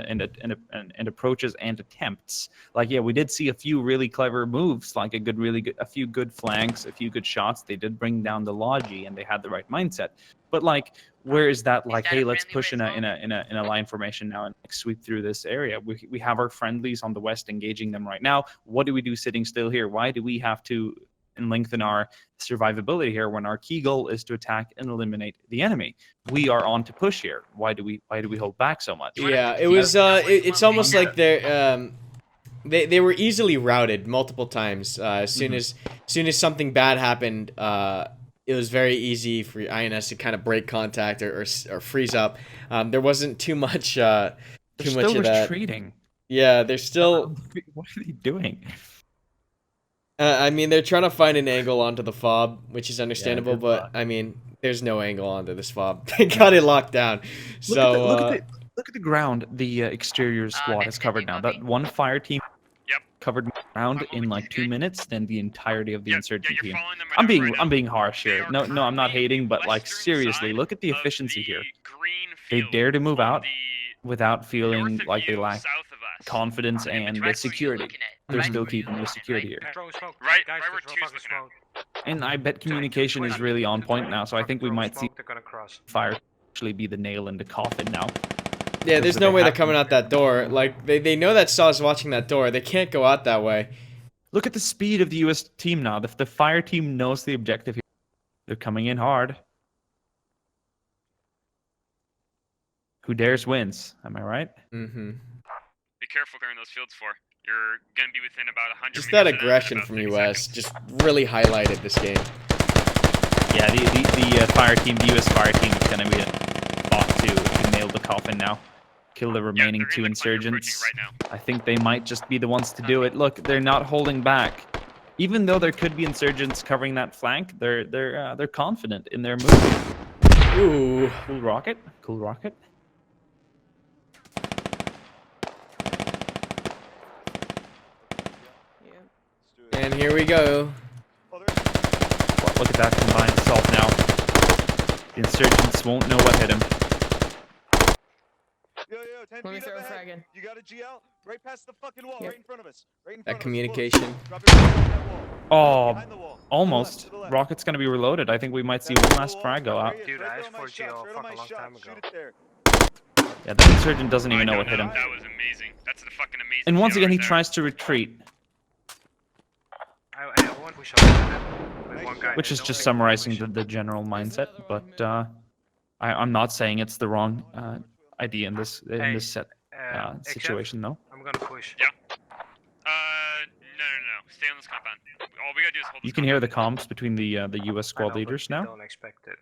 approaches and attempts. Like, yeah, we did see a few really clever moves, like a few good flanks, a few good shots. They did bring down the Logi, and they had the right mindset. But like, where is that? Like, hey, let's push in a line formation now and like, sweep through this area. We have our friendlies on the west engaging them right now. What do we do sitting still here? Why do we have to and lengthen our survivability here when our key goal is to attack and eliminate the enemy? We are on to push here. Why do we hold back so much? Yeah, it was. It's almost like they were easily routed multiple times. As soon as something bad happened, it was very easy for INS to kind of break contact or freeze up. There wasn't too much. They're still of that. retreating. Yeah, they're still. What are they doing? I mean, they're trying to find an angle onto the fob, which is understandable, but I mean, there's no angle onto this fob. They got it locked down. So look at the ground. The exterior squad is covered now. That one fire team covered ground in like 2 minutes than the entirety of the insurgent team. I'm being harsh here. No, I'm not hating, but like seriously, look at the efficiency here. They dare to move out without feeling like they lack confidence and the security. They're still keeping the security here. Right where two's looking at. And I bet communication is really on point now, so I think we might see fire actually be the nail in the coffin now. Yeah, there's no way they're coming out that door. Like, they know that Saw's watching that door. They can't go out that way. Look at the speed of the US team now. The fire team knows the objective here. They're coming in hard. Who dares wins. Am I right? Mm-hmm. Be careful clearing those fields for. You're gonna be within about 100 Just meters that of them aggression in about from 30 US seconds. just really highlighted this game. Yeah, the fire team, the US fire team is gonna be off to nail the coffin now. Kill the remaining two insurgents. Right now. I think they might just be the ones to do it. Look, they're not holding back. Even though there could be insurgents covering that flank, they're confident in their move. Ooh. Cool rocket. Cool rocket. And here we go. Well, look at that combined assault now. The insurgents won't know what hit him. Yo, 10 Let me feet throw a up frag ahead. in. You got a GL right past the fucking wall, Yep. right in front of us. Right in That front of us. communication. Close. Drop your frag on that wall. Oh, Behind the wall. almost. To the left. Rocket's gonna be reloaded. I think we might see one last frag go out. Dude, I I asked for GL a fucking long time ago. Shoot it there. Yeah, the insurgent doesn't even know what hit him. That was amazing. That's a fucking amazing. And once kill again, he right there. tries to retreat, I want push up with one guy. which is just summarizing the general mindset. But I'm not saying it's the wrong idea in this set situation, though. I'm gonna push. Yeah. No. Stay on this compound. All we gotta do is hold this You can hear the compound. comms between the US squad I know, but leaders we now. Don't expect it.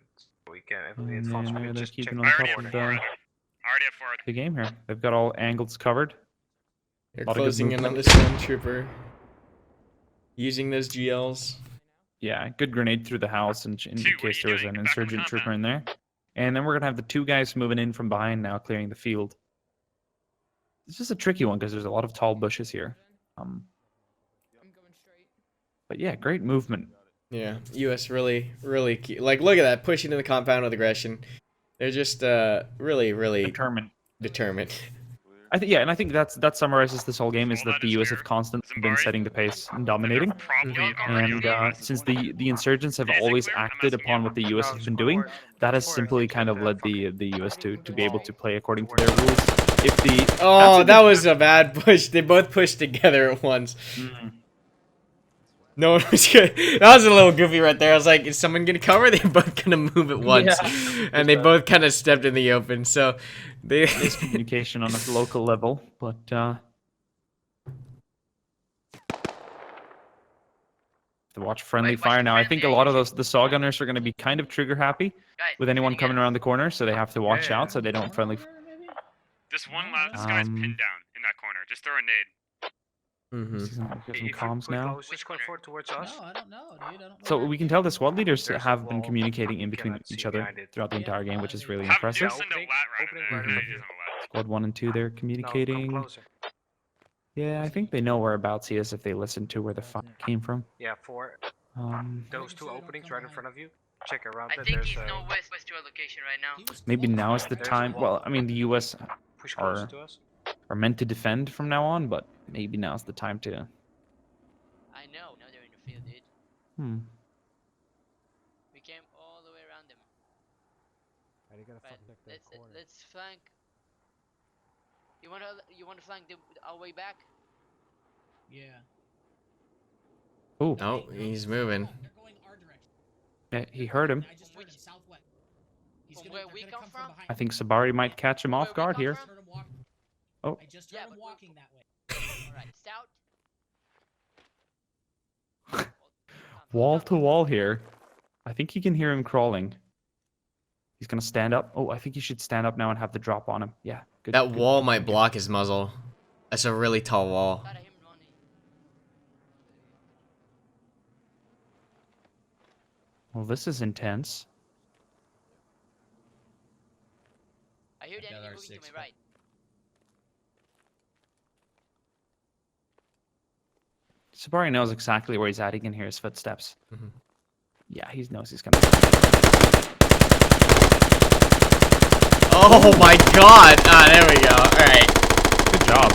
We can. If And we advance, we they're can just keeping check on I already top have of four. the I already have four. game here. They've got all angles covered. They're Lot of good closing in on movement. the stormtrooper. Using those GLs. Yeah, good grenade through the house in Two, what are case you there was doing? an Get back on the insurgent trooper compound. in there. And then we're gonna have the two guys moving in from behind now, clearing the field. This is a tricky one because there's a lot of tall bushes here. I'm going straight. But yeah, great movement. Yeah, US really key. Like, look at that, pushing to the compound with aggression. They're just really Determined. determined. I think and I think that summarizes this whole game is Well, that that the is US fair. have constantly been Zimbari? setting the pace and dominating. They're probably already And on the US. since the insurgents have Is it always clear? I'm acted asking upon you. what the US No, has been doing, score. that has Score, simply it's kind of like led the the US to fucking be able wall. to play according to their rules. If the Oh, That's a that good- was a bad push. They both pushed together at once. No one was good. That was a little goofy right there. I was like, is someone gonna cover? They're both gonna move at once. Yeah. And they both kind of stepped in the open. So they Miscommunication on a local level, but to watch friendly fire now. I think a lot of the saw gunners are going to be kind of trigger happy with anyone coming around the corner, so they have to watch Yeah. out so they don't friendly. This guy's pinned down in that corner. Just throw a nade. Mhm. See some If we comms now. close this corner towards us. No, I don't know, dude. I don't know. So we can tell the squad leaders There's a have been wall. communicating in You between cannot each see other behind it. throughout the entire game, which is really Have impressive. Duke send a Opening- lat rat in opening there. right No, in he front of doesn't have a lat. Squad 1 and 2 they're No, come communicating. closer. Yeah, I think they know whereabouts he is if they listen to where the fire came from. Yeah, 4. Um, Those two openings right in front of you. check around I it. think There's he's a northwest to our location right now. Maybe now is the There's a time. wall. Well, I mean, the U.S. push closer are to us. are meant to defend from now on, but maybe now's the time to. I know. Now they're in the field, dude. Hmm. We came all the way around them. Right, Right, let's flank. You wanna flank our way back? Yeah. Oh, Oh, he's moving. They're going our direction. yeah, he heard him. I just heard him southwest. From where we come from? behind. I think Sabari might catch him Where off we guard come here. I just heard him walk. Oh. I just Yeah, heard him but walking that way. Alright, stout. Wall to wall here. I think you can hear him crawling. He's gonna stand up. Oh, I think he should stand up now and have the drop on him. Yeah, good. That good, wall good might thinking. block his muzzle. That's a really tall wall. Got him running. Well, this is intense. I hear the enemy moving to my right. Sabari knows exactly where he's at. He can hear his footsteps. Mhm. Yeah, he knows he's gonna. Oh my god! Ah, there we go. Alright. Good job.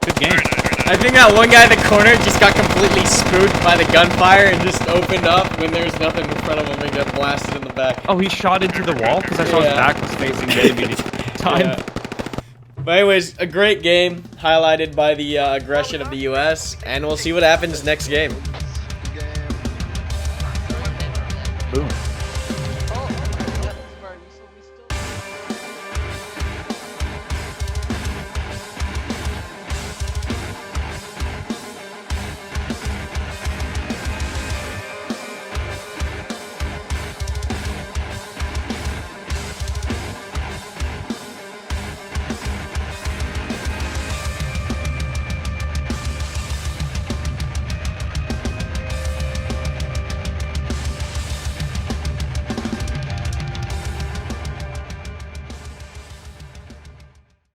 Good game. I think that one guy in the corner just got completely spooked by the gunfire and just opened up when there was nothing in front of him and got blasted in the back. Oh, he shot into the wall because I saw his Yeah. back was facing the enemy time. Yeah. But anyways, a great game highlighted by the aggression of the US, and we'll see what happens next game. Boom.